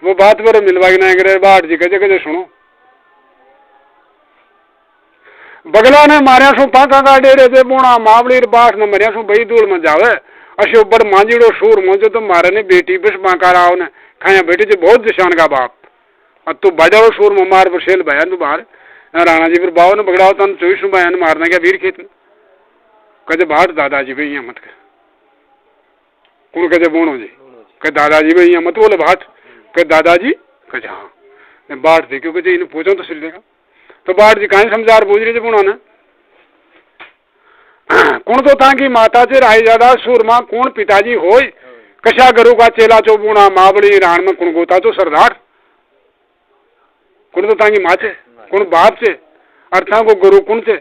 वो बात पर मिलवाई ना करे बाट जी कहे सुनो बगला ने मारिया सु पाका का डेरे से बोना मावली बास ने मरिया सु बई दूर में जावे अशो बड़ मांजीड़ो शूर मुझे तो मारे ने बेटी बस बांका राव ने खाया बेटी से बहुत दिशान का बाप अब तू बजाओ शूर में मार पर शेल बयान तू बाहर राणा जी फिर बाव ने बगड़ाओ तन 24 बयान मारना क्या वीर खेत में कहे बाहर दादाजी भाई यहाँ मत कर कौन कहे बोनो जी कहे दादाजी भाई यहाँ मत बोले बात कहे दादाजी कहे हाँ बाढ़ देखो कहे इन्हें पूछो तो सिल देगा तो बाढ़ जी कहीं समझार पूछ रही थे पुना ने कौन तो था कि माता से राय ज्यादा सूरमा कौन पिताजी हो कशा गुरु का चेला चो बुना मावड़ी राण में कौन गोता तो सरदार कौन तो था कि माँ से कौन बाप से अर्था को गुरु कौन से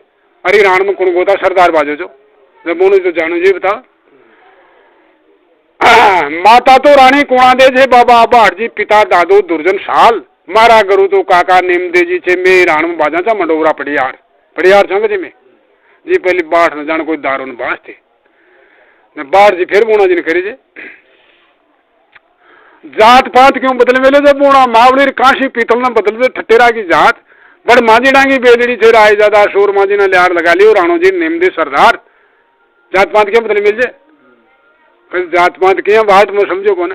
अरे राण में कौन गोता सरदार बाजो जो जब बोनो तो जानो जी बता माता तो रानी कुणा दे जे बाबा बाढ़ जी पिता दादो दुर्जन साल मारा गुरु तो काका नेम दे जी छे मे राण में बाजा चा मंडोरा पड़ियार संग जी में जी पहली बाढ़ न जान कोई दारू न बास थे न बाढ़ जी फिर बोना जी ने करी जे जात पात क्यों बदले मेले जब बोना मावली काशी पीतल न बदल दे ठटेरा की जात बड़ मांझी डांगी बेदड़ी थे राय ज्यादा शोर मांझी ने लियार लगा लियो राणो जी नेम दे सरदार जात पात क्यों बदले मिल जे जात पात क्यों बात में समझो कौन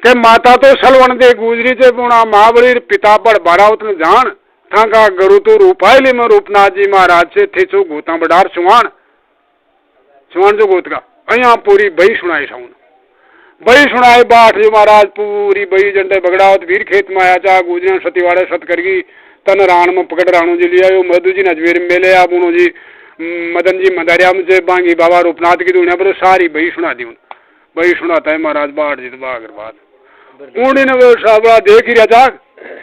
के माता तो सलवन दे गुजरी थे पुणा महाबली पिता बड़ बारा उतने जान था का गुरु तो रूपायली में रूपनाथ जी महाराज से थे चो गोता बडार चुवान जो गोत का अया पूरी बही सुनाई साउन बही सुनाई बाट जी महाराज पूरी बही जंडे बगड़ावत वीर खेत में आया चा गुजरिया सतीवाड़े सत करगी तन राण में पकड़ राणू जी लिया मधु जी नजवेर मेले आ बुनो जी मदन जी मदारिया में से बांगी बाबा रूपनाथ की दुनिया पर सारी बही सुना दी बही सुनाता है महाराज बाट जी तो बागर बात ऊँडी ने वो साबड़ा देख ही रहा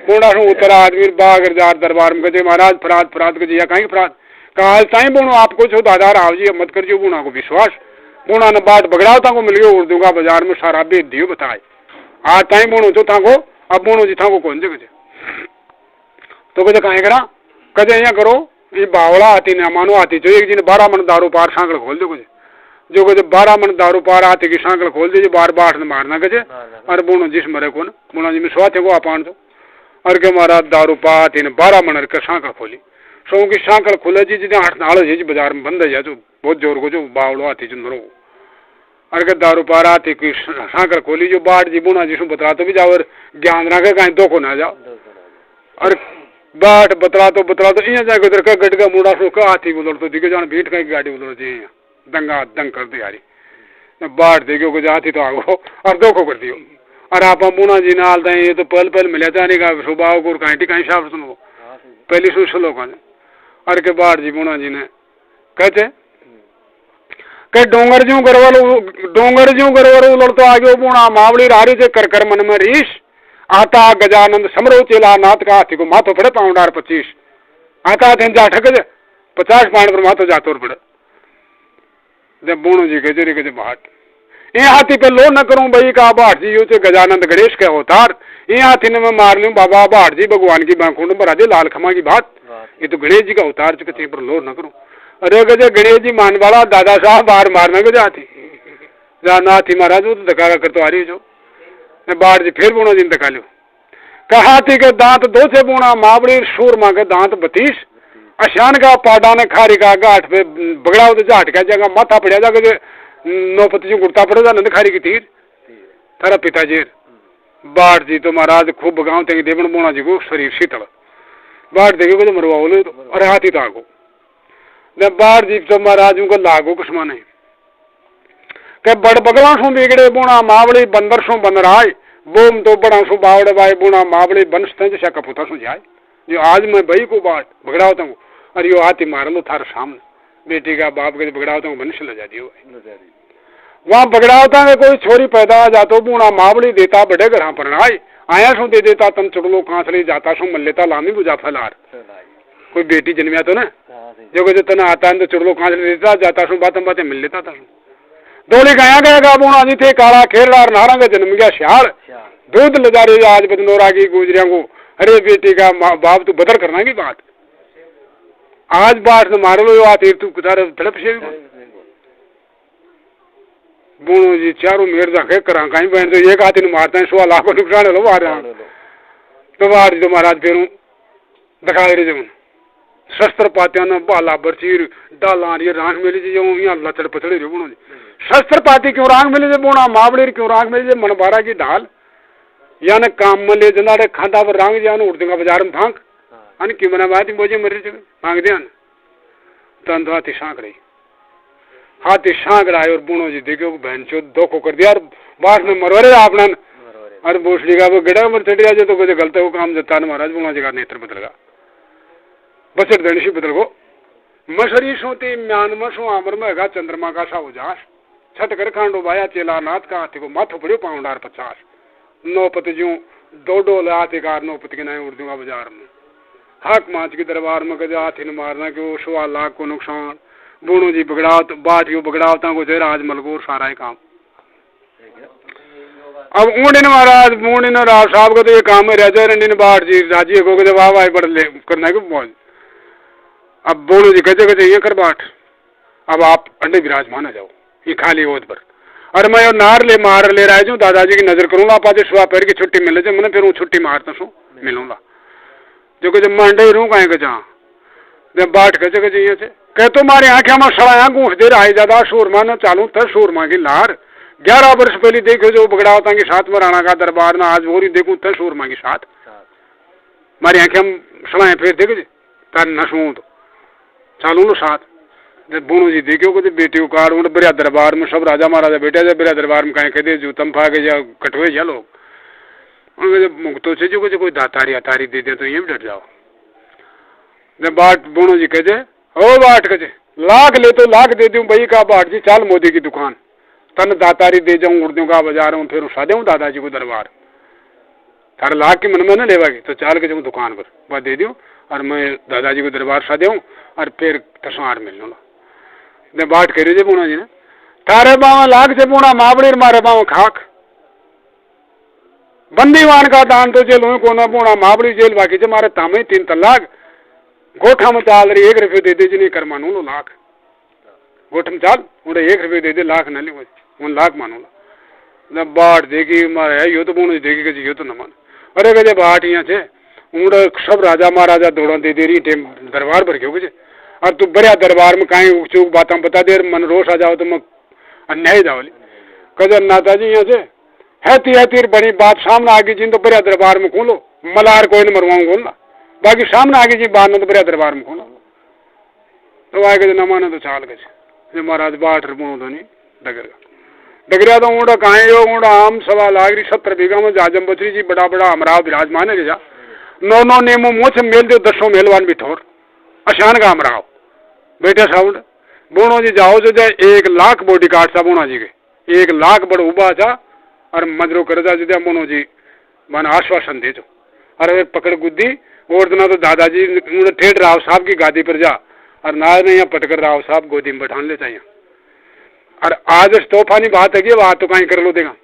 बोना सो उतरा आदमी बागर जार दरबार में कहते महाराज फराद फराद के जिया कहीं फराद काल ताई बोनो आपको छो दादार आओ जी मत कर जो बोना को विश्वास बोना ने बाट बगड़ावता को मिल गयो उर्दू का बाजार में सारा बेच दियो बताए आज ताई बोनो तो था को अब बोनो जी था को कौन से कहे तो कहे कहीं करा कहे यहाँ करो ये बावड़ा आती न मानो आती जो एक दिन 12 मन दारू पार सांकड़ खोल दो कहे जो कहे 12 मन दारू पार आती की सांकड़ खोल दीजिए बार बाट ने मारना कहे अरे बोनो जिस मरे कौन बोना जी में स्वास्थ्य को आपान दो अरे के महाराज दारू पाती ने 12 मन के सांकड़ खोली सो की सांकड़ खुले जी जितने 8 नाल जी बाजार में बंद है जो बहुत जोर को जो बावड़ो आती जो नरो अरे के दारू पार आती की सांकड़ खोली जो बाट जी बोना जी बतला तो भी जाओ ज्ञान रखे कहीं दो को ना जाओ अरे बाट बतला तो इं जाके उधर का गट का मुड़ा सो का हाथी उधर तो दिखे जान भीट कहीं गाड़ी उधर जी दंगा दंग कर दी यारी बाट देखो को जाती तो आगो और दो को कर दियो और आप मुना जी नाल दें ये तो पल पल मिले जाने का सुबह को कहीं कहीं साफ सुनो पहली सु सुलो का अरे के बाट जी मुना जी ने कहते के डोंगर ज्यों गरवर उलड़ तो आगे बुना मावली रारी से कर कर मन में रीश आता गजानंद समरो चेला नाथ का हाथी को माथो पड़े पाउंडार 25 आता थे जा ठक 50 पाउंड पर माथो जातो पड़े जब बोनो जी गजरी के बाट ये हाथी पे लो न करूं भाई का बाट जी यूं गजानंद गणेश के अवतार ये हाथी ने मैं मार लूं बाबा बाट जी भगवान की बांकुंड पर आदि लाल खमा की बात ये तो गणेश जी का अवतार चुके पर लो न करूं अरे गजे गणेश जी मान वाला दादा साहब बाहर मारने को जाती हाथी महाराज वो तो धक्का कर तो आ रही जो बाट जी फिर बोनो जी दिखा लो हाथी के दांत 2 से बोना मावड़ी सूरमा के दांत 32 अशान का पाडा ने खारी का गाठ पे बगड़ा तो जाट का जगह माथा पड़ा जाके 9 पत्ती जो गुड़ता पड़ेगा नंद खारी की तीर थारा पिताजी बाट जी तो महाराज खूब गाँव थे देवन बोना जी को शरीर शीतल बाट देखे को मरवा बोले तो अरे हाथी तो आगो बाट जी तो महाराज को लागो कुछ माने के बड़ बगला सु बिगड़े बुना मावड़ी बंदर सु बनराय बोम तो बड़ा सु बावड़े बाई बुना मावड़ी बंश थे जैसा कपूता सु जाए जो आज मैं बही को बाट बगड़ा होता हूँ अरे यो हाथी मार लो थार सामने बेटी का बाप के बगड़ा होता हूँ बंश ले जाती हो वहाँ बगड़ा होता है कोई छोरी पैदा जातो बुना मावड़ी देता बड़े घर पर आया सु दे देता तन चुड़लो कांसली जाता सु मल लेता लामी बुझा फलार कोई बेटी जन्मिया तो ना जो तना आता है तो चुड़लो कांसली देता जाता सु बातें मिल लेता था डोली गया गया बोना जी थे काला खेरड़ा नारा का जन्म गया श्याल दूध लजारे आज बदनोरा की गुजरिया को अरे बेटी का बाप तू बदल करना की बात आज बात न मार लो आती तू कुदार तड़प से बोनो जी चारों मेर जाके करा कहीं बहन तो एक हाथी मारते हैं 16 लाख को नुकसान लो मार रहा तो मार जो महाराज फिर दिखा रहे जमन शस्त्र पातिया न बाला बरचीर डाला ये रांग मिली जी यहाँ लचड़ पचड़े रे बोनो जी शस्त्र पाती क्यों रांग मिली जे बोना मावड़े क्यों रांग मिली जे मनबारा की ढाल या न काम में ले जनारे खांदा पर रांग जान उड़देगा बाजार में फांक अन की मना बात बोझे मरे थे फांक दिया तंद हाथी शांक रही हाथी शांक रहा और बोनो जी देखो बहन चो दो को कर दिया बाढ़ में मरवरे आपना अरे बोसली का वो गड़ा मर चढ़ गया तो कुछ गलत हो काम जता महाराज बोना जी का नेत्र बदलगा बसर दणशी बदल गो मशरी सोती म्यान सो आमर में गा चंद्रमा का सा उजास छठ कर खांडो बाया चेला नाथ का हाथी को माथो पड़ियो 50 नौपत ज्यों दो डोल हाथी कार नौपत के नए उड़ दूंगा बाजार में हाक माच के दरबार में कदे हाथी ने मारना कि वो 16 लाख को नुकसान बोनो जी बगड़ाव बात यो बगड़ावता को जरा आज मलगोर सारा ही काम अब ऊँडिन महाराज ऊँडिन राव साहब को तो ये काम में राजा रंडिन बाढ़ जी राजी को जब आवाज बढ़ ले करना के मौज अब बोलो जी कहते कहते ये कर बाट अब आप अंडे विराजमान आ जाओ ये खाली ओद पर अरे मैं नार ले मार ले रहा हूँ दादाजी की नजर करूंगा आप आज सुबह पैर की छुट्टी मिले जब मैंने फिर वो छुट्टी मारता सो मिलूंगा जो कि जब मैं अंडे रू कहें कि जहाँ जब बाट कहे कि ये से कह तो मारे आंखें हम सड़ाया घूस दे रहा है ज्यादा सूरमा न चालू था सूरमा की लार 11 वर्ष पहले देखो जो बगड़ावता के साथ में राणा का दरबार ना आज वो देखूं था सूरमा के साथ मारी आंखें हम सड़ाए फिर देखे तार नसू तो चालू लो साथ जब बोनो जी देखो को बेटी को कार बरिया दरबार में सब राजा महाराजा बेटे जब बरिया दरबार में कहीं कहते जो तम फागे या कटवे या लोग उनके जब मुक्तो से जो कोई दातारी अतारी दे दे तो ये भी डर जाओ जब बाट बोनो जी कहते ओ बाट कहते लाख ले तो लाख दे दूं भाई का बाट जी चाल मोदी की दुकान तन दातारी दे जाऊं उड़दू का बाजार हूँ फिर उठा दूं दादाजी को दरबार तार लाख की मन में न लेवा तो चाल के जाऊँ दुकान पर वह दे दूं और मैं दादाजी को दरबार सा दूं और फिर तस्वार मिल लूंगा मैं बात करी जे बोना जी ने तारे बाव लाख से बोना मावड़ी मारे बाव खाक बंदीवान का दान तो जेल हुई कोना बोना मावड़ी जेल बाकी जे मारे तामे 3 तलाक गोठा में चाल रही 1 रुपये दे दे जी नहीं कर मानू लो लाख गोठ में चाल उड़े 1 रुपये दे दे लाख न ली उन लाख मानू ला जब बाट देखी मारे यो तो बोनो देखी कि यो तो न मान अरे गजे बाट यहाँ से उड़ सब राजा महाराजा दौड़ा दे रही टेम दरबार भर क्यों कुछ और तू बड़े दरबार में कहीं चूक बातें बता दे मन रोष आ जाओ तो मैं अन्याय जाओ कजर नाता जी यहाँ से है तीर बड़ी बात सामने आगे जी तो बड़े दरबार में खोलो मलार कोई न मरवाऊँ खोलना बाकी सामने आगे जी बात न तो बड़े दरबार में खोलो तो आगे न माना तो चाल के महाराज बाट रुपये तो नहीं डगरिया तो ऊँडा कहाँ यो ऊँडा आम 1.25 लाख 70 बीघा में जाजम बचरी जी बड़ा बड़ा अमराव विराजमान है जा 9 नेमो मोछ मेल दो 10 मेलवान बिठोर अशान का अमराव बेटे साउंड बोनो जी जाओ जो जाए 1 लाख बॉडी गार्ड सा बोना जी के 1 लाख बड़ उबा जा और मजरो कर जा जो बोनो जी मन आश्वासन दे जो अरे पकड़ गुद्दी और दिन तो दादाजी ठेठ राव साहब की गादी पर जा और ना नहीं यहाँ पटकर राव साहब गोदी में बैठान ले चाहिए और आज तोहफानी बात है कि बात तो कहीं कर लो देगा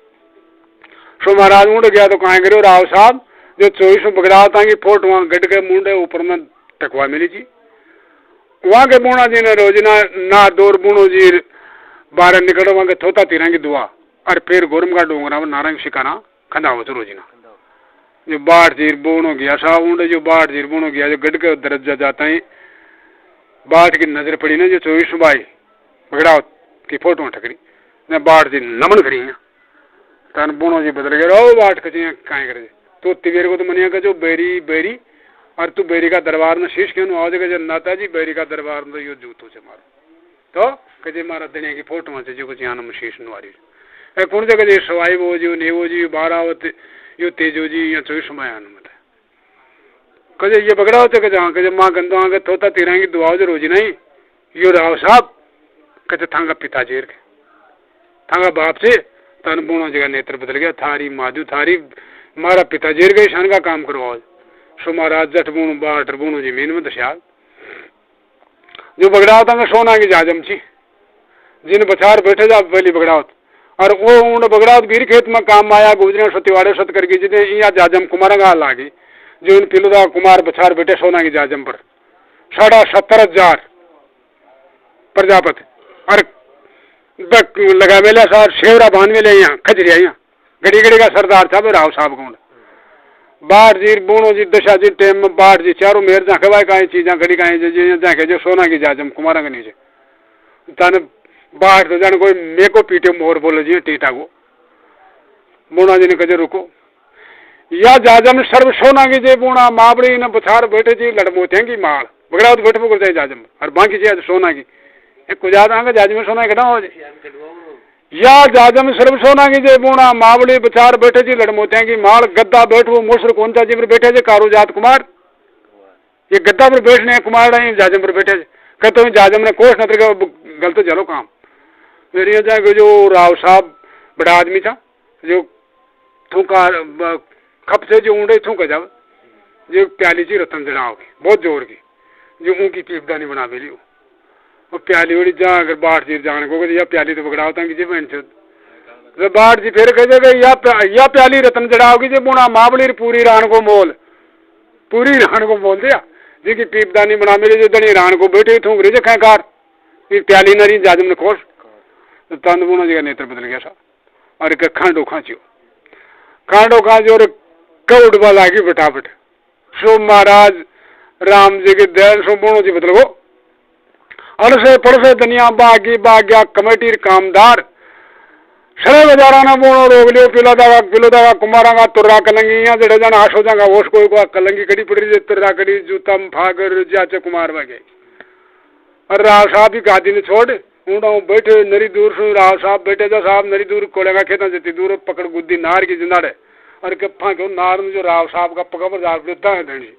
सो महाराज उड़ गया तो कहीं करो राव साहब जो 24 में बगड़ा था कि फोट वहाँ गट के मुंडे ऊपर में टकवा मिली जी वहाँ के बुणा जी ने रोजना ना दौर बुणो जी 12 निकलो वहाँ के थोता तीरा की दुआ और फिर गोरम का डोंगरा में नारंग शिकाना खंदा हो तो रोजना जो बाढ़ जीर बुणो गया साहब उंडे जो बाढ़ जीर बुणो गया जो गट के दरजा जाता है बाढ़ की नजर पड़ी ना जो 24 बाई बगड़ा की फोटो ठकरी न बाढ़ जी नमन करी तन बुणो जी बदल गया रो बाढ़ कची कहीं करे तो तिवेर को तो मनिया का जो बेरी और तू बेरी का दरबार में शीश क्यों आओ जगह नाता जी बेरी का दरबार में यो जूतों से मारो तो कजे मारा दुनिया की फोटो में जो कुछ यहाँ में शीश नुआरी कौन जगह जी सवाई वो जी नेवो जी 12 यो तेजो जी या 24 मायान मत कजे ये बगड़ा होते कजे हाँ कजे माँ गंदो आगे थोता तीरा की दुआओ जो रोजी नहीं यो राव साहब कजे थांगा पिता जेर के थांगा बाप से तन बोनो जगह नेत्र बदल गया थारी माजू थारी मारा पिता जेर गए शान का काम करवाओ सो महाराज जट बुणु बाट बुणु जी मीन में दशाल जो बगड़ा होता है सोना की जाजम छी जिन बचार बैठे जा पहली बगड़ावत और वो उन बगड़ावत बीर खेत में काम आया गुजरे सतीवाड़े सत करके जितने यहाँ जाजम कुमार गा लागी जो इन पिलुदा कुमार बचार बैठे सोना की जाजम पर 70,000 प्रजापति और लगा मेला सार शेवरा बांध में ले यहाँ खजरिया यहाँ घड़ी घड़ी का सरदार था राव साहब को बाढ़ जी बोनो जी दशा जी टेम में बाढ़ जी चारों मेर जाके भाई कहीं चीजा घड़ी कहीं जाके जो सोना की जाजम कुमारा के नीचे ताने बाढ़ तो जाने कोई मे को पीटे मोर बोले जी टीटा को बोना जी ने कजे रुको या जाजम सर्व सोना की जे बोना माबड़ी ने बछार बैठे जी लड़मोते की माल बगड़ा तो बैठे पकड़ जाए जाजम और बाकी चीज सोना की कुछ आगे जाजम में सोना घटा हो जाए या जाजम सर्व सोना की जे बोना मावड़ी बचार बैठे जी लड़मोते की माल गद्दा बैठो मोसर कौन सा जी पर बैठे जे कारो जात कुमार ये गद्दा पर बैठने कुमार नहीं जाजम पर बैठे कहते हैं जाजम ने कोष नतर गलत चलो काम मेरी जाए जो राव साहब बड़ा आदमी था जो थूका खप से जो ऊँडे थूका जब जो प्याली ची रतन जड़ाओ की बहुत जोर की जो ऊँ की पीपदानी बना मिली वो प्याली बड़ी जा अगर बाढ़ जी जाने को या प्याली तो बगड़ा होता कि बहन तो बाढ़ जी फिर कहे या प्याली रतन जड़ाओगी जी बुना मावली पूरी रान को मोल दिया जी की पीपदानी बना मेरे जो दनी रान को बैठे थूक रही जे कार प्याली नरी जाजम ने खोस तो तंद बुना जी का नेत्र बदल गया सा और एक खांडो खांची और कौड़ वाला की फटाफट सो महाराज राम जी के दयाल सो बुनो जी बदल गो अलसे पड़से दुनिया बाग्या कमेटी कामदार सरे बाजारा ना बोनो रोग लियो पिलोदा कुमारा का तुर्रा कलंगी या जड़े जाना आशो जागा वोश कोई को कलंगी कड़ी पड़ी जे तुर्रा कड़ी जूता फागर जाचे कुमार वगे और राव साहब ही गादी ने छोड़ ऊँडा बैठे नरी दूर से राव साहब बैठे जा साहब नरी दूर कोड़ेगा खेता जती दूर पकड़ गुद्दी नार की जिंदाड़े और कप्पा क्यों नार में जो राव साहब का पकड़ जार देता है धनी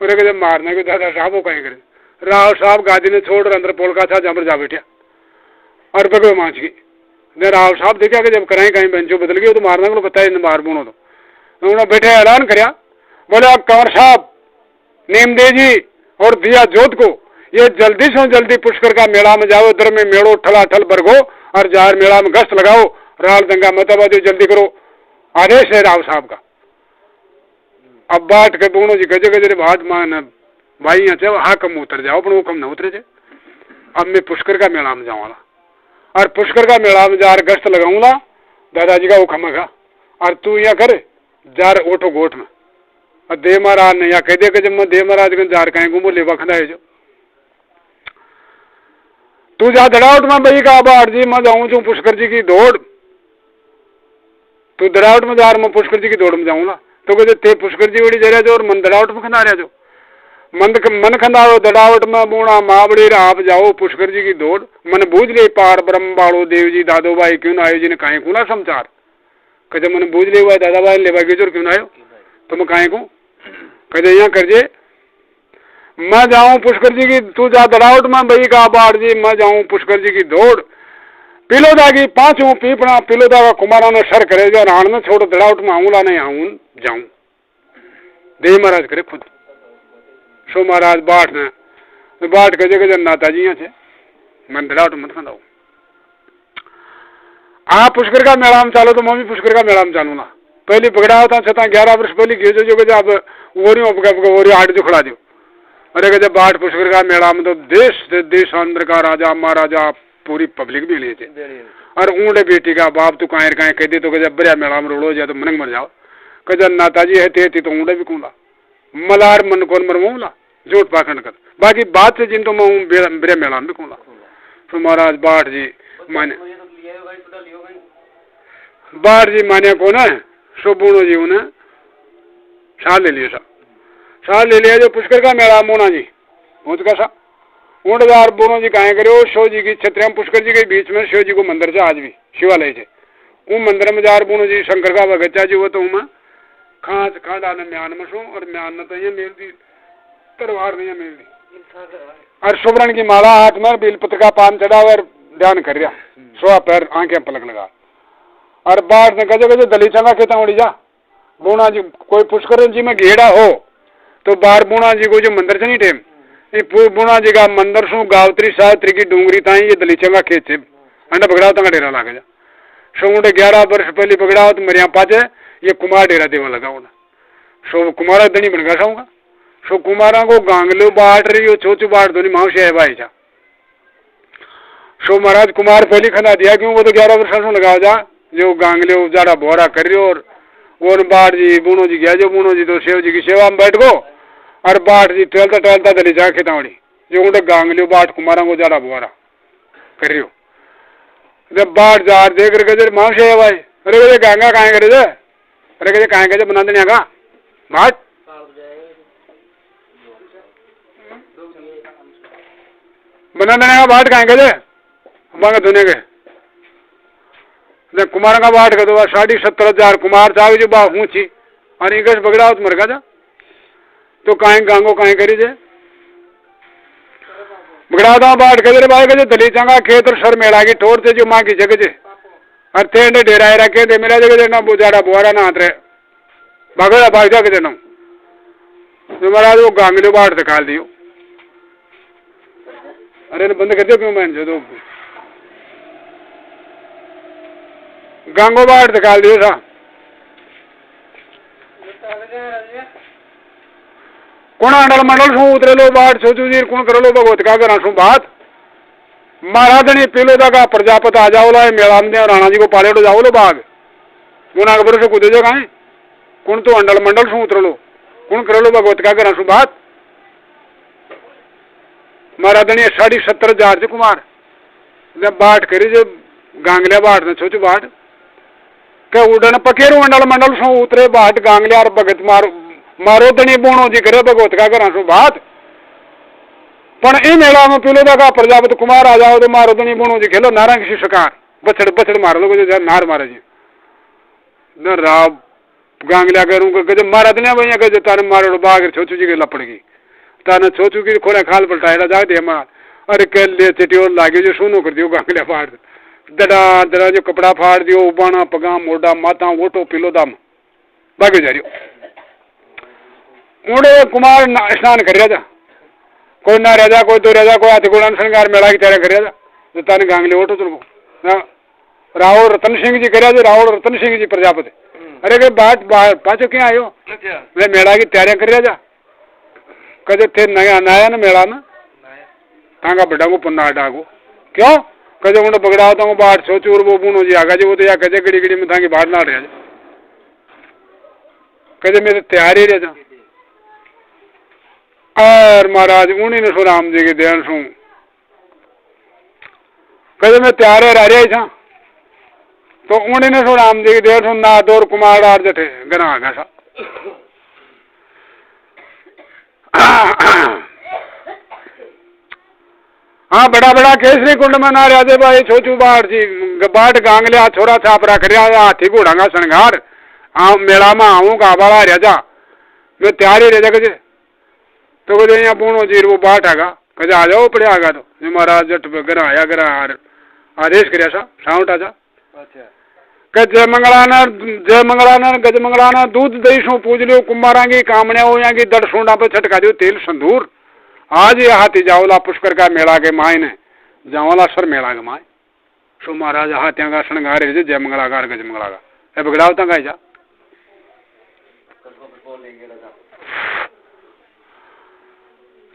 और जब मारने के दादा साहब वो कहीं करे राव साहब गादी ने छोड़ अंदर पोलका था जहाँ पर जा बैठा और पकड़ो मांच की ने राव साहब देखा कि जब कराई कहीं बेंचो बदल गई तो मारने को पता है मार बुनो तो उन्होंने बैठे ऐलान कराया बोले आप कंवर साहब नीम दे जी और दिया जोत को ये जल्दी से जल्दी पुष्कर का मेला में जाओ इधर में मेड़ो ठलाठल बरगो और जार मेला में गश्त लगाओ राल दंगा मतबादी जल्दी करो आदेश है राव साहब का अब बाट के दोनों जी गजे गजे बात मान भाई यहाँ चाहे हाँ कम उतर जाओ पर वो कम न उतरे थे अब मैं पुष्कर का मेला में जाऊँगा और पुष्कर का मेला में जार गश्त लगाऊंगा दादाजी का वो खमगा और तू यहाँ कर जार ओटो गोट में और देव महाराज ने यहाँ कह दिया कि जब मैं देव महाराज के जार कहेंगे वो लेवा खड़ा है जो तू जा दड़ावट में भाई का बाढ़ जी मैं जाऊँ जो पुष्कर जी की दौड़ तू दड़ावट में जा रहा मैं पुष्कर जी की दौड़ में जाऊँगा तो कहते ते पुष्कर जी बड़ी जरिया जो और मन दड़ावट में खंदा रहा जो मन खंदारो दड़ावट में बूढ़ा मावड़ी आप जाओ पुष्कर जी की दौड़ मन बूझ ले पार ब्रह्म बाड़ो देव जी दादो भाई क्यों ना आयो जी ने कहीं को ना समाचार कहे मन बूझ ले हुआ दादा भाई लेवा के जोर क्यों ना आयो तो मैं कहीं को कहे यहाँ कर जे मैं जाऊं पुष्कर जी की तू जा दड़ावट में भाई का बाढ़ जी मैं जाऊं पुष्कर जी की दौड़ पिलोदा की पांचों पीपना पिलोदा का कुमारा ने सर करे जो राण में छोड़ दड़ावट में आऊंगा नहीं आऊं जाऊं देव महाराज करे खुद सो महाराज बाट ने बाट के जगह नाता जी यहाँ से मन दड़ावट मत खाऊ आप पुष्कर का मेला में चालो तो मैं भी पुष्कर का मेला में चालूंगा पहले पकड़ा होता छता 11 वर्ष पहले गिर जो अब वो आठ जो खड़ा दो अरे जब बाट पुष्कर का मेला में तो देश अंदर का राजा महाराजा पूरी पब्लिक भी लिए थे और ऊँडे बेटी का बाप तू कायर काहे कह दे तो जब बरिया मेला में रोड़ो जाए तो मनंग मर जाओ कजन नाताजी है ते तो ऊँडे भी कूला मलार मन कौन मरवाऊला जोट पाखंड कर बाकी बात से जिन तो मैं बरिया मेला में भी कूला तो महाराज बाट जी माने बाट जी माने को ना सो बूढ़ो जी उन्हें साल ले लिया साल ले लिया जो पुष्कर का मेला मोना जी बहुत का सा ऊँटदार बोनो जी कहें करो शिव जी की छत्रिया पुष्कर जी के बीच में शिव जी को मंदिर से आज भी शिवालय से वो मंदिर में जार बोनो जी शंकर का बगीचा जी वो तो मैं खाँच खा डाले म्यान में सो और म्यान तो ये मेल दी तरवार नहीं मेल दी और सुवर्ण की माला हाथ में बेलपत्र का पान चढ़ा और ध्यान कर रहा सोआ पैर आंखें पलक लगा और बाढ़ ने कहे कहे दलीचा का खेता उड़ी जा बोना जी कोई पुष्कर जी में घेड़ा हो तो बार बोना जी को जो मंदिर से नहीं टेम बुना जी का मंदिर सु गावत्री साहत्री की डूंगरी था ये दलीचा का खेत से अंडा बगड़ावता का डेरा लागे जा। सो उन्हें 11 वर्ष पहले बगड़ावत मरिया पाचे ये कुमार डेरा देवा लगा होना। सो कुमारा दनी बन गया साऊंगा। सो कुमारा को गांगलो बाट रही हो छोचू बाट दोनी माउसी है भाई जा। सो महाराज कुमार पहली खना दिया क्यों वो तो 11 वर्ष से लगा जा जो गांगलो जाड़ा बोरा कर रही और वो बाट जी बुनो जी गया जो बुनो जी तो शिव जी की सेवा में बैठ गो और बाट जी टहलता दली जा खेतावड़ी जो उन्हें गांगलो बाट कुमारा को जाड़ा बोरा कर रही हो। जब बाट जार देख रहे गजर माउसी है भाई अरे गजे गांगा कहाँ करे जे अरे गजे कहाँ गजे बना देने का बाट बना देने का बाट कहाँ गजे बांगा धोने के कुमार का बाट कर दो 70,500 कुमार चाहे जो बाप ऊंची और इंग्लिश बगड़ा तो मर जा तो कहीं गांगो कहीं करी जे बगड़ा था बाट कर भाई के दली चंगा खेत और सर मेला की ठोर से जो माँ की जगह जे और तेरे डेरा रखे थे मेरा जगह देना बुझाड़ा बुआरा ना आते भागड़ा भाग जा के देना तो महाराज वो गांगलो बाट निकाल दियो। अरे बंद कर दियो क्यों मैं जो गांगो बाट निकाल दियो था कौन अंडल मंडल सू उतरे लो बाट सोचू जी कौन करो लो भगवत का करा सू बात महाराजनी पीलो का प्रजापत आ जाओ ला मेला में राणा जी को पाले तो जाओ लो बाग गुना खबर से कूदे जो कहीं कौन तो अंडल मंडल सू उतर लो कौन करो लो भगवत का करा सू बात महाराजनी 70,500 से कुमार जब बाट करी जब गांगलिया बाट ने सोचू बाट के उड़न पकेरू अंडल मंडल सू उतरे बाट गांगलिया और भगत मारो दनी बोणो जी करे भगवत का करा सू बात पण इन मेला में पीलो का प्रजापत कुमार आ जाओ तो मारो दनी बोणो जी खेलो नारंग किसी शिकार बछड़ बछड़ मार लो जो नार मारे जी न राव गांगलिया करूँ गजब मारा दनिया भैया गज ताने मारो बाग छोचू जी के लपड़गी ताने छोचू की खोले खाल पलटाएगा जा दे मार अरे कह ले चिटियोर लागे जो सुनो कर दियो गांगलिया फाड़ दड़ा दड़ा जो कपड़ा फाड़ दियो उबाना पगा मोटा माता वोटो पीलो दाम भागे जा रही उड़े कुमार स्नान कर रहा था कोई ना राजा कोई तो राजा कोई हाथी घोड़ा श्रृंगार मेला की तैयारी कर रहा था जो ताने गांगले वोटो तुमको राहुल रतन सिंह जी कर राहुल रतन सिंह जी प्रजापति अरे के बात पाचो क्या आयो मैं मेला की तैयारियां कर रहा था कदे थे नया नया ना मेला ना तांगा बड़ा को पन्ना डागो क्यों कदे उन्हें पकड़ा होता हूँ बाहर सोचू और वो बुनो जी आगा जी वो तो या कदे गड़ी गड़ी में थांगी बाहर ना रहा कदे मेरे तैयारी रह जा और महाराज उन्हीं ने सो राम जी के ध्यान सू कदे मैं तैयार रह रहा था तो उन्हीं ने सो राम जी के ध्यान सू ना दौर कुमार आर जठे गना आ गया हाँ बड़ा बड़ा केसरी कुंड में ना राजे भाई छोचू बाट जी बाट गांगलिया छोरा छापरा कर हाथी घोड़ा का श्रृंगार मेला में आऊँ का बड़ा राजा मैं तैयारी रह जा तो कहे यहाँ पूर्ण जीर वो बाट आगा कहे आ जाओ पड़े आगा तो जो महाराज जट गरा आया गरा आदेश कर साउंड आजा जय मंगलाना गज मंगलाना दूध दही सो पूज लियो कुमारांगी कामने हो की दड़ सोंडा पे छटका दियो तेल संदूर आज ये हाथी जावला पुष्कर का मेला के माए ने जावला सर मेला के माए सो महाराज हाथिया का श्रृंगार जय मंगलागार गज मंगलागा बगड़ावता का जा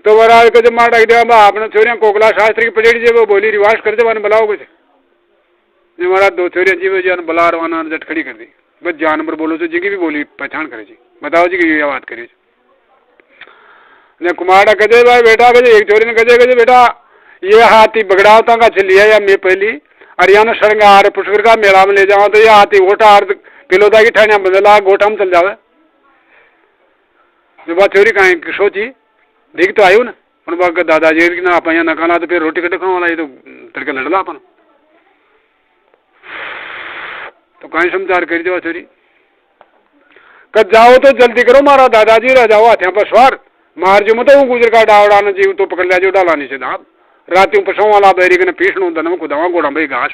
तो महाराज के जब मार डाक दिया आपने छोरियां कोकला शास्त्री की पटेड़ी जी वो बोली रिवाज कर दे मैंने बुलाओ कुछ जो महाराज 2 छोरियां जी वो जान बुला रवाना जट खड़ी कर दी बस जानवर बोलो तो जी की भी बोली पहचान करे जी बताओ जी की ये बात करिए ने कुमार कहे भाई बेटा कहे एक छोरी ने कहे बेटा ये हाथी बगड़ावता का चलिया या मैं पहली हरियाणा श्रृंगार पुष्कर का मेला में ले जाओ तो ये हाथी गोटा अर्ध पिलोदा की ठाणिया बदला गोटा में चल जावे जो बात छोरी कहीं सोची देख तो आयो ना उन बाग दादाजी ना आप यहाँ नकाना तो फिर रोटी कटे खाने वाला ये तो तड़के लड़ला अपन तो कहीं समाचार कर दो छोरी कद जाओ तो जल्दी करो मारा दादाजी रह जाओ हाथियां पर सवार मार जो मत गुजर का डावड़ा न जीव तो पकड़ लिया जो डाला नीचे दाब रात पशुओं वाला बैरी के पीसणू दन खुदावा गोड़ा भाई घास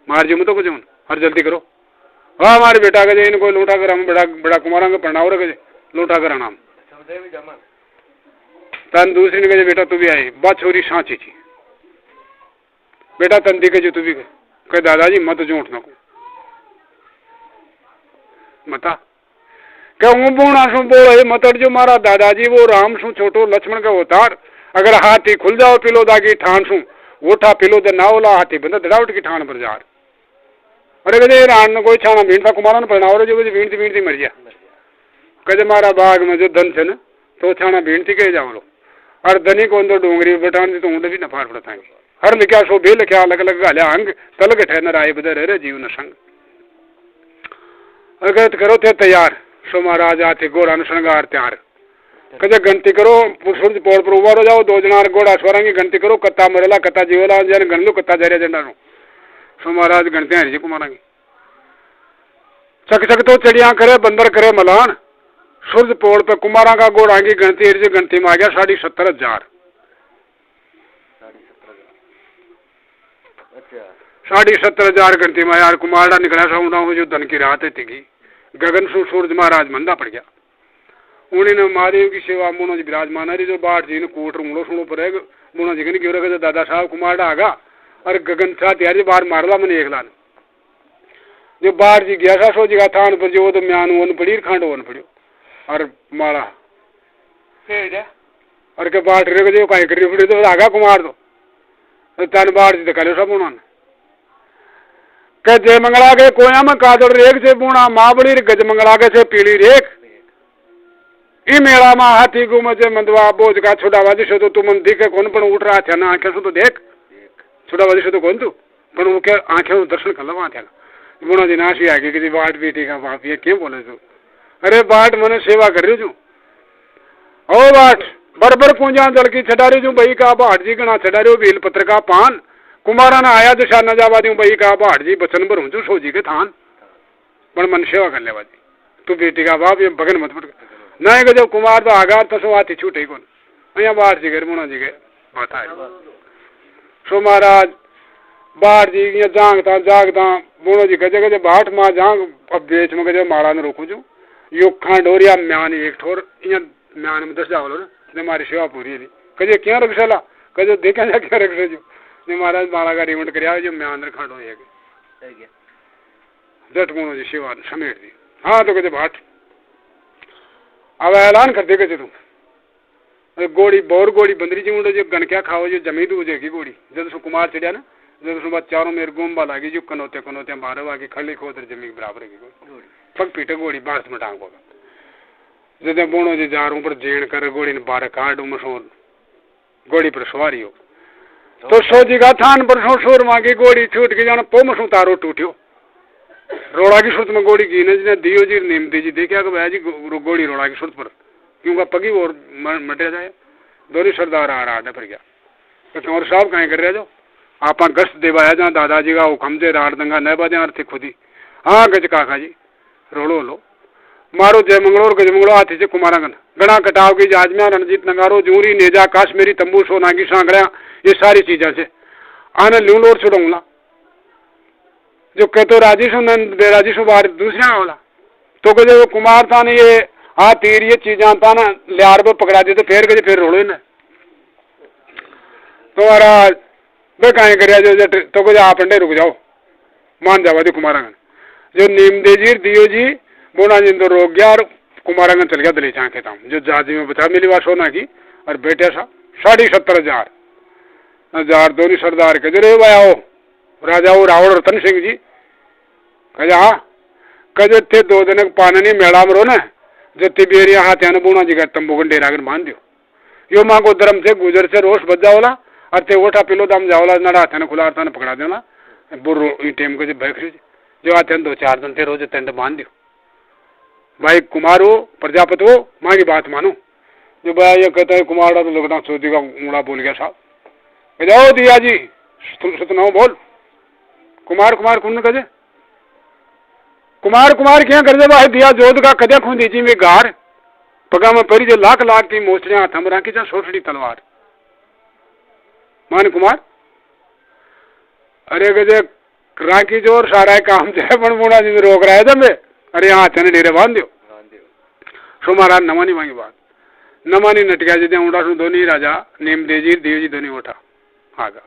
मार जो मत कुछ हर जल्दी करो हाँ हमारे बेटा के इनको लूटा कर हम बड़ा बड़ा कुमारा के पढ़ाओ रखे लूटा कर नाम तन दूसरी ने कहे बेटा तू भी आई बात छोरी सांची थी बेटा तंदी के जो तू भी कह दादाजी मत झूठ न को मता कहूँ बूढ़ा सु बोले मतड़ जो मारा दादाजी वो राम सु छोटो लक्ष्मण का अवतार अगर हाथी खुल जाओ पिलो दागी ठान सु ओठा पिलो द नावला हाथी बंदा दड़ावट की ठान पर जार अरे कदे रान कोई छाना भीड़ था कुमारा ने पढ़ाओ जो भीड़ थी मर गया कदे मारा बाग में जो धन छे न तो छाना भीड़ थी कह जाओ और धनी को अंदर डोंगरी बटान तो ऊँट भी न फाड़ पड़ता हर लिखा सो भी लिखा अलग अलग गाल्या अंग तलग ठहर आए बदर रे जीव न संग अगर करो थे तैयार सो महाराज आते घोड़ा न श्रृंगार तैयार कदे गणती करो सूरज पौड़ पर उबार हो जाओ दो जनार घोड़ा स्वरंगी गणती करो कत्ता मरेला कत्ता जीवला जन गण लो कत्ता जरिया जंडा लो सो महाराज गणते हैं जी को मारेंगे चक चक तो चिड़िया करे बंदर करे मलान सूरज पौड़ पे कुमारा का घोड़ा की गणती हरी गणती में आ गया 70,000 70,000 गणती में यार कुमारा निकला सा जो धन की रात थी गगन सु सूरज महाराज मंदा पड़ गया उन्हें महादेव की सेवा मुनो जी विराजमान रही जो बाट जी ने कोट रूलो सुनो पर मुनो जी क्यों रखे दादा साहब कुमार आगा और गगन था त्यार जी बाहर मारला मैंने एक लान जो बाहर जी गया था सो जी का थान पर जो तो म्यान वन पड़ी खांड वन पड़ियो और मारा और के बाट रे जो कहीं करी पड़ी तो आगा कुमार तो तन बाहर जी दिखा लो सब उन्होंने के जय मंगला के कोया में कादड़ रेख से बुना माँ बड़ी गज मंगला के से पीली रेख ई मेला में हाथी घूम से मंदवा बोझ का छुड़ावादी से तो तुम दिखे कौन पण उठ रहा था ना आंखें से तो देख छुड़ावादी से तो कौन तू पण वो क्या आंखें दर्शन कर लगा था बुना जी नाशी आ गई कि बाट बेटी का बाप ये क्यों बोले तू अरे बाट मैंने सेवा कर रही हूँ ओ बाट बरबर पूंजा जल की छटा रही हूँ बही का बाट जी गणा छटा रही हूँ बेल पत्र का पान कुमारा ने आया दिशा न जावा दूं बही का बाट जी बचन पर हूँ सोजी के थान पर मन सेवा कर ले तू बेटी का बाप ये बगन मत पट नहीं जब कुमार तो आगार तो सो आती छूटे कौन अँ बाहर जी गए मुना जी गए बात आए सो महाराज बाहर जी जागता जागता मुनो जी कहे गजे बाट माँ जाग अब बेच में गजे माड़ा ने रोकू जू यो खांडोरिया म्यान एक ठोर इं म्यान में 10 जावलो ने हमारी सेवा पूरी है कहे क्या रखसला कहे देखा जा क्या रख जो ने महाराज माड़ा का रिमोट कर जो म्यान खांडो जट मुनो जी सेवा समेट दी हाँ तो कहे बाट अब ऐलान कर दे तुम गोड़ी बोर गोड़ी बंदरी जी मुंडो जो गण क्या खाओ जो जमी दू की गोड़ी जब सो कुमार चढ़िया ना जब सो बात चारों मेरे गोम्बा लागी जो कनोते कनोते बारह आगे खड़ी खोदर जमी बराबर की गोड़ी पग पीटे गोड़ी बांस में टांग होगा जब बोनो जी जा पर जेण कर गोड़ी ने बारह काट मशहूर गोड़ी पर सवारी हो तो सो जी का थान पर सो शोर मांगी गोड़ी छूट के जाना पो मशू तारो टूटियो रोड़ा की सुरत में गोड़ी की ने दियो जी नीम दी जी देखा कि भाई जी गोड़ी रोड़ा की सुरत पर क्योंकि पगी और मटे जाए दोनों सरदार आ रहा फिर गया तो कंवर साहब कहीं कर रहे जो आप गश्त देवाया जहाँ दादाजी का हुक्म से राड़ दंगा न बजे आर्थिक खुदी हाँ गज काका जी रोड़ो लो मारो जय मंगलो और गज मंगलो हाथी से कुमारागन गणा कटाव की जाजमिया रणजीत नगारो जूरी नेजा काश्मीरी तंबू सोना की सांगड़िया ये सारी चीजें से आने लूल और छुड़ाऊंगा जो कहते राजी सो बाहर दूसरा वाला तो कहे वो कुमार था ने ये हाँ तीर ये चीजा था ना लियार पे पकड़ा दी तो फिर रोड़ो ना तो महाराज वे कहीं कर तो कहे आप अंडे रुक जाओ मान जावा दी कुमारांगन जो नीम देजी दियो जी बोना जी तो रोक गया और कुमारांगन चल गया दली चाँखे था जो जाजी में बचा मिली बात सोना की और बेटे सा 70,000 दोनों सरदार के जो भाई आओ राजा वो रावण रतन सिंह जी कहे हाँ कहे थे 2 दिन पानी मेड़ा में रो न जो तिबेरिया हाथ आने बुना जी का तंबू का डेरा कर बांध दियो यो माँ को धर्म से गुजर से रोष बच जाओला और ते ओठा पिलो दम जाओला ना हाथ ने खुला हाथ पकड़ा देना बुर्रो टेम को जो बैठ जो हाथ 2-4 दिन थे रोज टेंट बांध दियो भाई कुमार हो प्रजापति हो माँ की बात मानो जो भाई ये कहता है कुमार तो लगता सोची का मुड़ा बोल गया साहब जाओ दिया जी सुनाओ बोल कुमार कुमार कौन कहे कुमार कुमार क्या कर दे भाई दिया जोध का कदे खून दीजी में गार पगा में परी जो लाख लाख की मोचड़ियां हाथ में राखी जा छोटी तलवार मान कुमार अरे गजे राखी जोर सारा काम जाए बन बुना जी रोक रहा है जब अरे यहाँ हाथ ने डेरे बांध दियो सो महाराज नमानी मांगी बात नमानी नटिया जी उड़ा दोनों राजा नेम देजी देव जी दोनों उठा आगा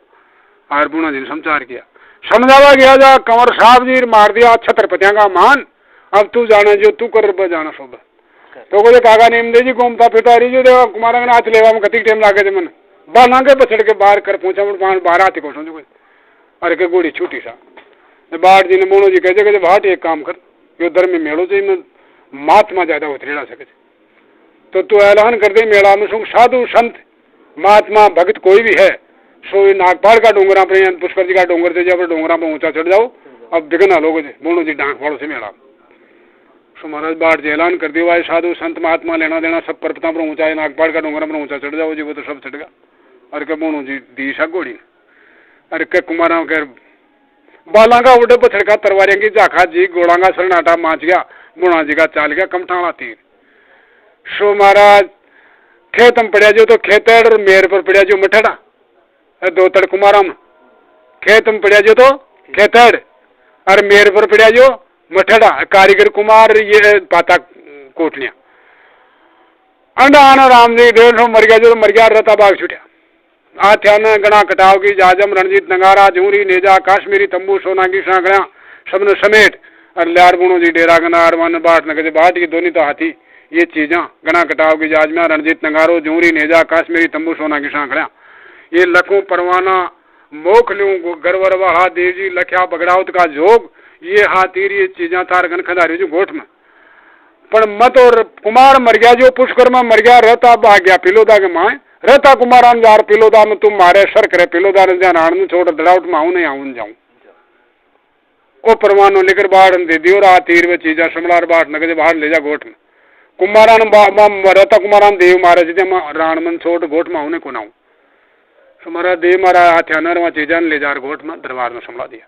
और बुना जी ने समाचार किया, समझावा गया जा कंवर साहब जी मार दिया छत्रपतिया का मान, अब तू जाना जो तू कर जाना सोबत। तो को काका नेम दे जी घूमता फिरता रही जो देवा कुमारा के नाच लेवा में कति टाइम लागे थे मन बाला के पछड़ के बाहर कर पहुंचा मैं बाहर आते को समझो अरे के गोड़ी छूटी सा बाट जी ने मोनो जी कहते भाट एक काम कर यो धर्म में मेड़ो चाहिए मैं महात्मा ज्यादा उतरेड़ा सके तो तू ऐलान कर दे मेला में सुख साधु संत महात्मा भक्त कोई भी है सो नागपाल का डोंगरा पर पुष्कर जी का डोंगर से जब डोंगरा पर ऊंचा चढ़ जाओ अब दिखना लोगों से मोनो जी डांक फाड़ो से मेला सो महाराज बाट जी ऐलान कर दिया साधु संत महात्मा लेना देना सब पर्वता पर ऊंचा है नागपाल का डोंगरा पर ऊंचा चढ़ जाओ जी वो तो सब चढ़ गया अरे के मोनो जी दीशा गोड़ी अरे के कुमारा के बाला का उड़े पर छड़का तरवारियां की झाखा जी गोड़ांगा सरनाटा माच गया बुणा जी का चाल गया कमठाला तीर सो महाराज खेत में पड़ा जो तो खेतड़ मेर पर पड़ा जो मठड़ा दो तड़ कुमारा में खेत में पड़ा जो तो खेतड़ और मेर पर पड़ा जो मठड़ा कारीगर कुमार ये पाता कोटलियां अंडा आना राम जी 150 मर गया जो तो मर गया रहता बाग छुटिया आथ्यान गणा कटाव की जाजम रणजीत नगारा झूरी नेजा काश्मीरी तंबू सोना की सांकड़ा सबने समेट और लार बुणो जी डेरा गनार वन बाट नगे बाट की दोनों तो हाथी ये चीजा गणा कटाव की जाजमा रणजीत नगारो झूरी नेजा काश्मीरी तंबू सोना की सांकड़ा ये लखों परवाना मोख लू गरवर वाहा देव जी लख्या बगड़ावत का जोग ये हाथीर ये चीजा तार गन खदारी जो गोठ में पर मत और कुमार मर गया जो पुष्कर में मर गया रहता भाग गया पिलोदा के माए रहता कुमारान जार पिलोदा में तुम मारे सर करे पिलोदा ने जान आनंद छोड़ दड़ाउट में आऊं नहीं आऊं जाऊं ओ परवानो लेकर बाढ़ दे दियो रात तीर में चीजा समलार बाट नगे बाहर ले जा गोठ में कुमारान रहता कुमारान देव मारे जी राण मन छोड़ गोठ में आऊं को नाऊं हमारा देव महाराज हथियानर वहां चीजा ले जा गोठ में दरबार में संभला दिया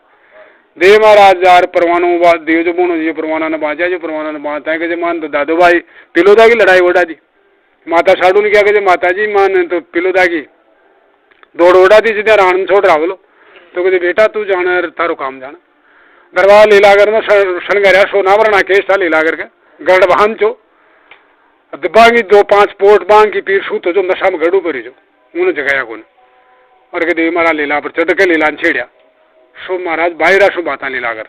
देव महाराज जार परवानो देव जो बोनो जी परवाना ने बांचा जो परवाना ने बांधता है कि मान तो दादू भाई पिलोदा की लड़ाई ओढ़ा दी माता साडू ने क्या कहते माता जी मान तो पिलोदा की दौड़ ओढ़ा दी सीधे राण छोड़ रहा बोलो तो कहते बेटा तू जाना थारो काम जाना दरबार लीलागर में शनगरिया सोना वरना केस था लीलागर के गढ़ बहान चो बांगी 2-5 पोट बांग की पीर शू तो जो नशा में गड़ू परी जो उन्हें जगाया को और के देव महाराज लीला पर चढ़ के लीला छेड़िया सो महाराज बाहरा शो बाता लीलागर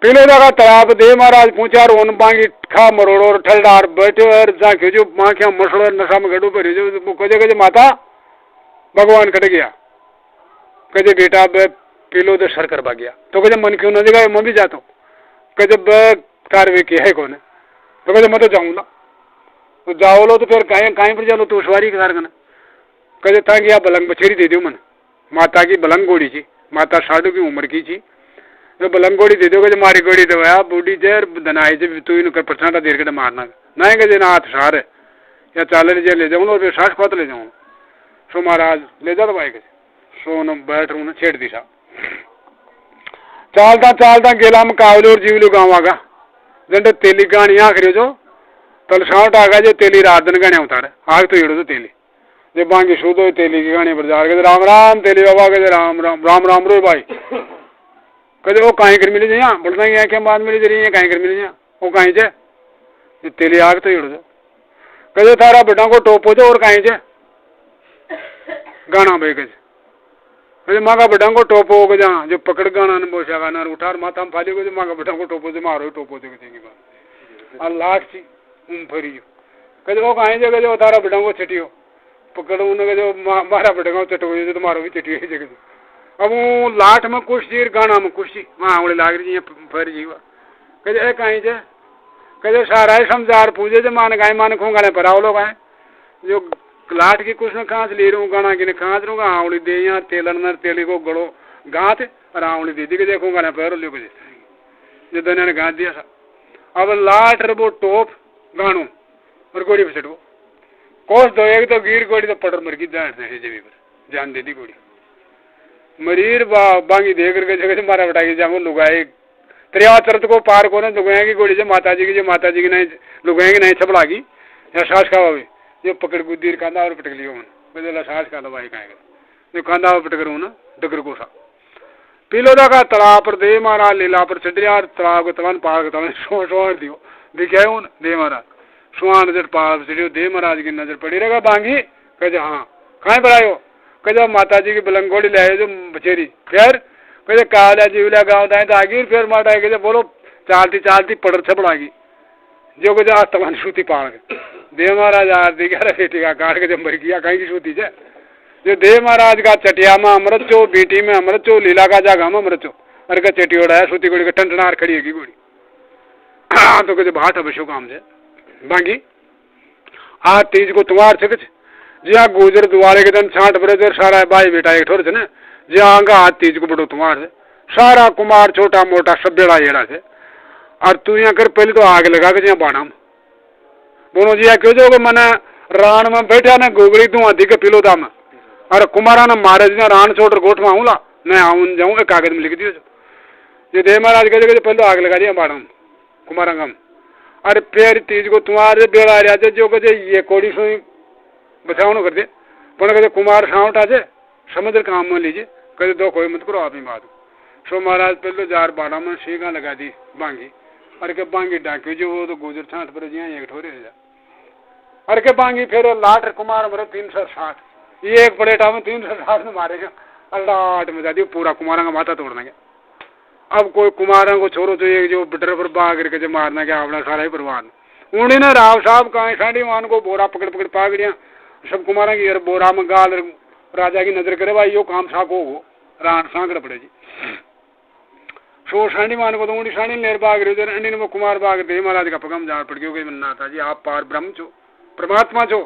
पिलोदा का तालाब देव महाराज पूछा रोन बांगी खा मरोड़ और ठलडार बैठे और जाके जो माखिया मसड़ नशा में गड़ू परी जो कजे माता भगवान कट गया कजे बेटा पिलोदे सर कर बा गया तो कहे मन क्यों न जगह मैं भी जाता हूँ कहे कारवे की है कौन तो कहे मैं तो जाऊंगा तो जाओ लो तो फिर कहीं पर जाओ तो सवारी कार करना कहे था कि आप बलंग बछेरी दे दो मन माता की बलंग गोड़ी थी माता साडू की उम्र की थी तो बलंग गोड़ी दे दो कहे मारी गोड़ी दवाया बूढ़ी जर दनाई से तू इन पछाटा देर के मारना ना कहे ना हाथ सार है या चाल लीजिए ले जाऊँ फिर सास पात ले जाऊँ सो महाराज ले जा तो भाई के सो न बैठ रू छेड़ दी सा चालता गेला में कावले और जीवलू गाँव आगा जंडे तेली गाणी आखरी जो तलसावट आगा जो तेली रात दिन गाने उतारे आग तो इड़ो तो तेली जो बांगी सूदो तेली की गानी पर जा रहे राम राम तेली बाबा कहते राम राम राम राम रो भाई कहते वो कहीं कर मिली जाइए बोलना ही क्या बात मिली जा रही है कहीं कर मिली जाए वो कहीं से तेली आग तो इड़ो जो कहते थारा बेटा को टोपो जो और कहीं से गाना भाई कहते अरे माँ का बेटा को टोपो हो जा जो पकड़ गाना ने बोशा गाना उठार माथा में फाली को जो माँ का बेटा को टोपो से मारो टोपो से कहेंगे बात और लास्ट सी फरी जो कहते वो कहीं जगह जो तारा बेटा को छटियो पकड़ो उन्हें जो मारा बेटा को चटो जो तुम्हारो भी चटियो जगह अब वो लास्ट में कुछ चीर गाना में कुछ ची वहाँ आवड़े लाग रही है फरी जीवा कहते कहीं से कहते सारा समझार पूछे जो मान गाय मान खो गाने पर आओ लोग आए जो लाट की कुछ न खांच ले रहा हूँ गाना की खांच रहूँगा आवड़ी दे यहाँ तेलन नर तेली को गड़ो गाँथ और आवड़ी दीदी के देखो गाना पैर लो जो दुनिया ने गाँथ दिया सा अब लाट रबो टोप गानो और गोड़ी पे चढ़ो कोस दो एक तो गिर गोड़ी तो पटर मर की जमी पर जान दे दी गोड़ी मरीर बांगी दे करके जगह से मारा बटा के जाओ लुगाए त्रिया चरत को पार को ना लुगाए की गोड़ी से माता जी की नहीं लुगाए की नहीं छपड़ा की या सास खावा भी जो पकड़ गुद्दीर कांदा और पटक लियो मन बदला सास का दवाई काएगा जो कांदा और पटक ना डगर को सा पिलोदा का तालाब पर दे महाराज लीला पर चढ़िया तालाब को तवन पार को तवन सोड़ दियो दिखे उन दे महाराज सुहा नजर पार चढ़ियो दे महाराज की नजर पड़ी रहेगा बांगी कहे हाँ कहीं पर आयो कहे माता जी की बलंगोड़ी ले आए जो बचेरी, फिर कहे काला जीवला गाँव दाए तो आगी, फिर माटा कहे बोलो चालती चालती पड़र से पड़ागी जो कहे आज तक श्रुति पाड़ के देव महाराज आज दी क्या बेटी का काट के जब मर गया कहीं की श्रुति से जो देव महाराज का चटिया में अमृत चो, बीटी में अमृत चो, लीला का जागा में अमृत चो, अरे का चटी उड़ाया श्रुति गोड़ी का टंटनार खड़ी है की गोड़ी तो कहे भाट अवश्य काम से बांगी आज तीज को तुम्हार से कुछ जिया गुजर दुआरे के दिन छाट बरजर सारा भाई बेटा एक ठोर से न जिया आंगा आज तीज को बड़ो तुम्हार से सारा कुमार छोटा मोटा सब बेड़ा येड़ा से और तू यहाँ कर पहले तो आग लगा के जिया बाणा में बोलो जिया क्यों जो मैंने रान में बैठा न गोगड़ी तू आधी के पिलोदा में अरे कुमारा ने मारे जिया रान छोड़ गोठ में आऊला मैं आऊं जाऊँ कागज में लिख दियो जो देव महाराज कहे पहले तो आग लगा दिया बाणा में कुमारा गम अरे फिर तीज को तुम्हारे बेड़ा रहा जो कहे ये कोड़ी सुई बचाव न कर दे पर कहते कुमार सावटा से समुद्र काम में लीजिए कहते दो कोई मत करो आप ही बात सो महाराज पहले तो जार बाड़ा में सीगा लगा दी बांगी अरे के बांगी डाकी जो वो तो गुजर छाट पर जिया एक ठोरे जा अरे के बांगी फिर लाट कुमार मरे 360 ये एक पलेटा में 360 में मारेगा अल्लाट में जाती पूरा कुमारा का माथा तोड़ना क्या अब कोई कुमारा को छोड़ो तो ये जो बिटर पर बाग करके जो मारना क्या अपना सारा ही बर्बाद उन्हें ना राव साहब कहा साढ़ी मान को बोरा पकड़ पकड़ पागड़िया सब कुमारा की बोरा में गाल राजा की नजर करे भाई यो काम साको हो रान सांकड़ पड़े जी सो साढ़ी मान को तो उड़ी साढ़ी लेर बाग रहे अंडी में कुमार बाग देव महाराज का पगम जा पड़ गया मन्ना था जी आप पार ब्रह्म छो परमात्मा छो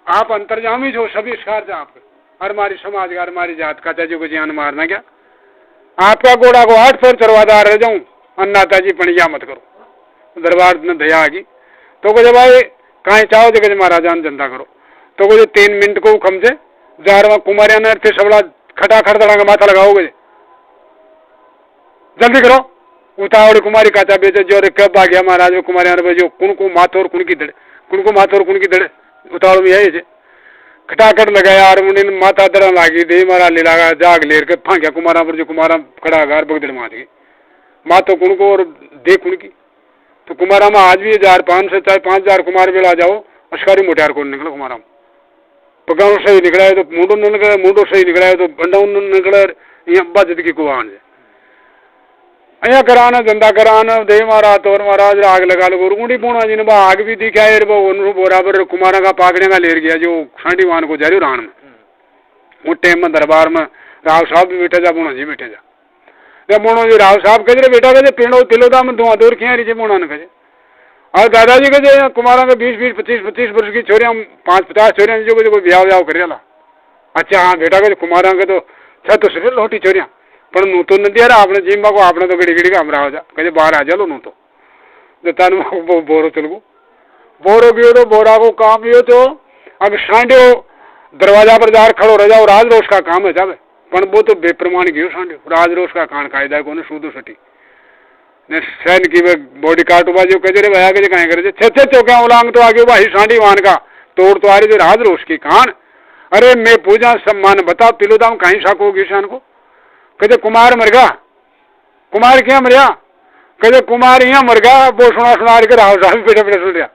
आप अंतर्जामी छो सभी स्कार जा आप हर समाज का हमारी जात का चाहे को जान मारना क्या आपका घोड़ा को 8 पैर चरवादार रह जाऊं अन्नाता जी पणिया मत करो दरबार में दया आ गई तो कुछ भाई कहीं चाहो जगह महाराजा जनता करो तो कुछ 3 मिनट को कम से जार कुमारिया ने थे सबड़ा खटा खड़दड़ा का माथा लगाओगे जल्दी करो उतावड़ कुमारी काचा बेचे जो कब आ गया महाराज कुमारिया जो कुण को माथो और कुण की दड़े कुण को माथो और कुण की दड़े उतावड़ में यही खटाखट लगाया और उन्हें माथा दरा लागी दे मारा ले लगा जाग लेर के फांक्या कुमारा पर जो कुमारा खड़ा गार बगदड़ मार गई माथो कुण को और दे कुण की तो कुमारा में आज भी 4-5 से चाहे 5,000 कुमार बेला जाओ अशकारी मोटियार को निकलो कुमारा में पगाव सही निकला है तो मुंडो सही निकला है तो बंडा निकला यहाँ बजत की कुआन है अया कराना धंधा कराना देव महाराज तोर महाराज आग लगा लो रूढ़ी पूना जी ने आग भी दिखा है बराबर कुमारा का पाकड़े का लेर गया जो सांडी वान को जा रही रान में वो टाइम में दरबार में राव साहब भी बैठे जा पूना जी बैठे जा जब बोनो जी राव साहब कहे बेटा कहे पेड़ो तिलोदा में धुआं दूर खिया रही बोना ने कहे और दादाजी कहे कुमारा के 20-25 वर्ष की छोरियां 5-50 छोरियां जो कोई ब्याह व्याह कर अच्छा हाँ बेटा कहे कुमारा के तो छत तो सिर्फ लोटी छोरियां पर नू तो न दिया आपने जिम्बा को आपने तो गड़ी गड़ी का हमरा हो जा कहे बाहर आ जालो नू तो तन बोरो चल गो बोरो गयो तो बोरा को काम लियो तो अब सांडियो दरवाजा पर जार खड़ो रह जाओ राज रोष का काम है जावे पर वो तो बेप्रमाण गयो सांडियो राज रोष का कान कायदा को सूदो सटी ने सैन की बॉडी कार्ड बाजो कहे रे भैया के कहीं करे छे चौकिया उलांग तो आगे वही सांडी वान का तोड़ तो आ रही जो राज रोष की कान अरे मैं पूजा सम्मान बता तिलोदाम कहीं साको किसान को कहते कुमार मर गया कुमार क्या मरिया कहते कुमार यहाँ मर गया वो सुना के राव साहब बेटे बेटे सुन लिया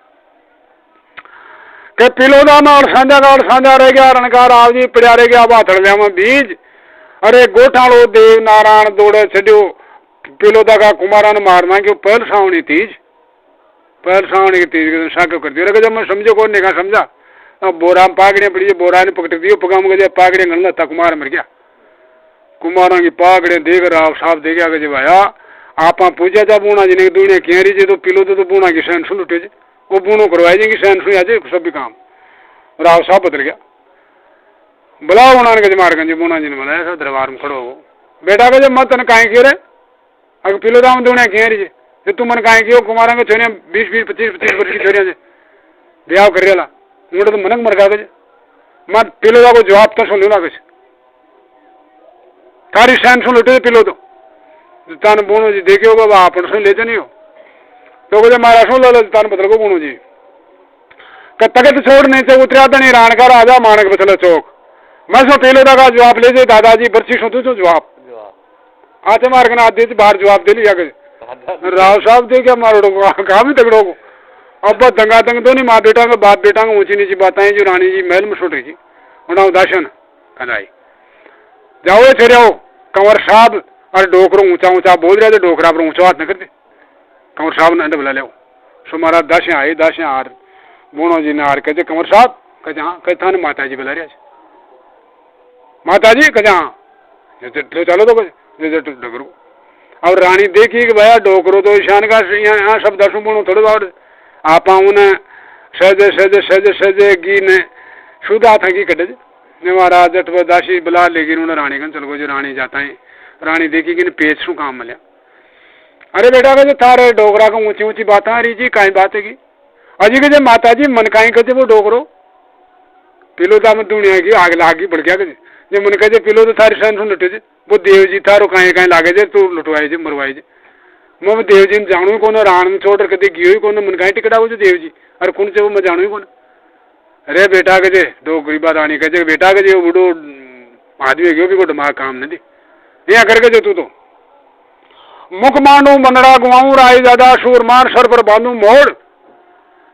के पिलोदा में और साझा रह गया रणकार आव जी पड़ा रह गया बाथड़ लिया में बीज अरे गोठालो देव नारायण दौड़े छो पिलोदा का कुमारा ने मारना कि पहल सावनी तीज की तीज साक्यो कर दिया जब मैं समझो कौन नहीं समझा बोरा में पागड़ियाँ पड़ी बोरा ने पकड़ दियो पगाम गए पागड़ियाँ गणना था कुमार मर गया कुमारा की पागड़े देख राव साहब देख गए भाया आप पूछा था बूना जी ने दुनिया क्या रही तो पिलो तो बूना की सैन सुन लुटे वो बूनो करवाए जी सैन सुन आज सब भी काम राव साहब बदल गया बुलाओ उन्होंने कहे मारगंज बूना जी ने बुलाया सब दरबार में खड़ो हो बेटा कहे मत ने काहे किए रे अगर पिलो दाम दुनिया क्या रही तो तुम मन काहे कियो कुमारा के छोरियां 20-25 वर्ष की छोरियां से ब्याह कर रहा उन्होंने तो मनक मर गया मत पिलो को जवाब तो सुन लो कुछ थारी सैन सुन लुटे पिलो तो तान बोनो जी देखे होगा आप सुन लेते नहीं हो तो कहे मारा सुन लो तान बदल को बोनो जी तकत छोड़ नहीं से उतरा तो नहीं रानकार आजा मानक बचल चौक मैं सो पिलो का जवाब ले जे दादाजी बर्ची सो तू जवाब आते मार के आदि बाहर जवाब दे लिया राव साहब दे क्या मारो कहा भी तगड़ो को अब दंगा दंग तो नहीं माँ बेटा का बाप बेटा का ऊंची नीची बातें जो रानी जी महल में छोटी जी उड़ा उदासन कदाई जाओ छे आओ कंवर साहब और डोकरो ऊंचा ऊंचा बोल रहे थे डोकरा पर ऊंचा हाथ न कर दे कंवर साहब ने बुला लिया सो मारा दस आए 10 आर बोनो जी ने आर कहते कंवर साहब कहे हाँ कहे थाने माता जी बुला रहे माता जी कहे हाँ चलो तो डगरू और रानी देखी कि भैया डोकरो तो ईशान का यहाँ सब दसों बोनो थोड़े बार आप उन्हें सहजे सहजे सहजे सहजे गी ने शुद्धा था की कटे ने महाराज जट दासी बुला लेगी उन्हें रानी कन चल गो जो रानी जाता है रानी देखी कि पेच शू काम मिले अरे बेटा कहे थारे डोगरा को ऊंची ऊंची बात आ रही जी कहीं बात है की अजी कहे माता जी मन कहीं कहे वो डोगरो पिलो तो मैं दुनिया की आग लागी बढ़ गया कहे जो मन कहे पिलो तो थारी सहन लुटे जे वो देव जी थारो कहीं कहीं लागे जे तू लुटवाए जे मरवाए जे मैं देव जी जानू ही कौन रान छोड़ कदे गियो ही कौन मन कहीं टिकटा हो जो देव जी अरे कौन से वो मैं जानू ही कौन अरे बेटा कहे दो गरीबा रानी कहे बेटा कहे बुढ़ो आदमी गयो भी को दिमाग काम नहीं दी यहाँ करके जो तू तो मुख मांडू मनड़ा गुआऊ राय ज्यादा सूरमान सर पर बांधू मोड़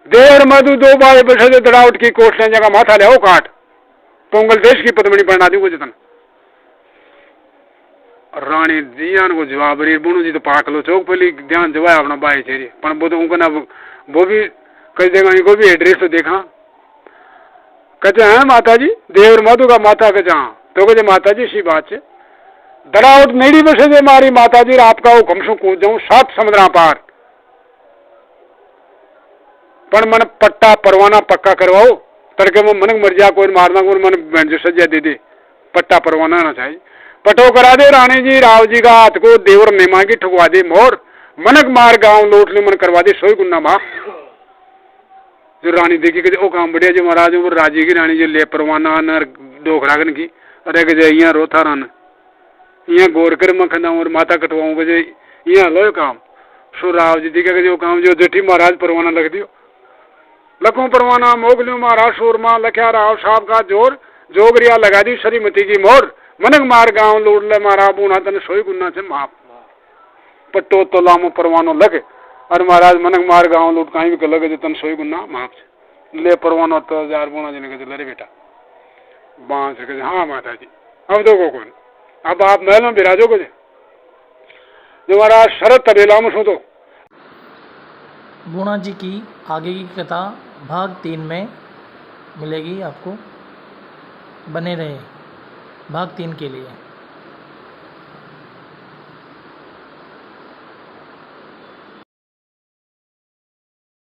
देर मधु दो बार बसे दड़ावट की कोट ने जगह माथा ले काट पोंगल देश की पदमणी पढ़ना दी को जतन रानी दियान को जवाब रही बुणु जी तो पाक लो चौक पहली ध्यान जवाया अपना बाई चेरी पर वो तो उनको ना वो भी कई देगा इनको भी एड्रेस तो देखा कहते हैं माता जी देवर मधु का माता कहे हाँ तो कहे माता जी सी बात है दड़ावट नेड़ी बसे जे मारी माता जी आपका हुक्म सु कूद जाऊं 7 समुद्रा पार पर मन पट्टा परवाना पक्का करवाओ तड़के में मन मर जा कोई मारना को मन जो सजा दे दे पट्टा परवाना ना चाहिए पटो करा दे रानी जी राव जी का हाथ को देवर ने मांगी ठुकवा दे मोर मनक मार गांव लौट ले मन करवा दे सोई गुन्ना माँ जो रानी देखी कि ओ काम बढ़िया जो महाराज वो राजी की रानी जो ले परवाना न डोखरागन की अरे के यहाँ रोथा रन यहाँ गोर कर मखना और माता कटवाऊं के यहाँ लो काम सो राव जी देखा जो काम जो जेठी महाराज परवाना लग दियो लखों परवाना मोगलियो महाराज सूरमा लख्या राव साहब का जोर जोगरिया लगा दी श्रीमती की मोर मनक मार गांव लूट ले मारा बूना तन सोई गुन्ना से माप पट्टो तो लामो परवानो लगे और महाराज मनक मार गांव लूट कहीं भी लगे तन सोई गुन्ना माप से ले परवानो तो 1000 बूना जी ने कहे लरे बेटा बांस से कहे हाँ माता जी अब दो को कौन अब आप महल में बिराजो को जो महाराज शरद तबेला में सो तो बूणा जी की आगे की कथा भाग 3 में मिलेगी आपको, बने रहे भाग 3 के लिए।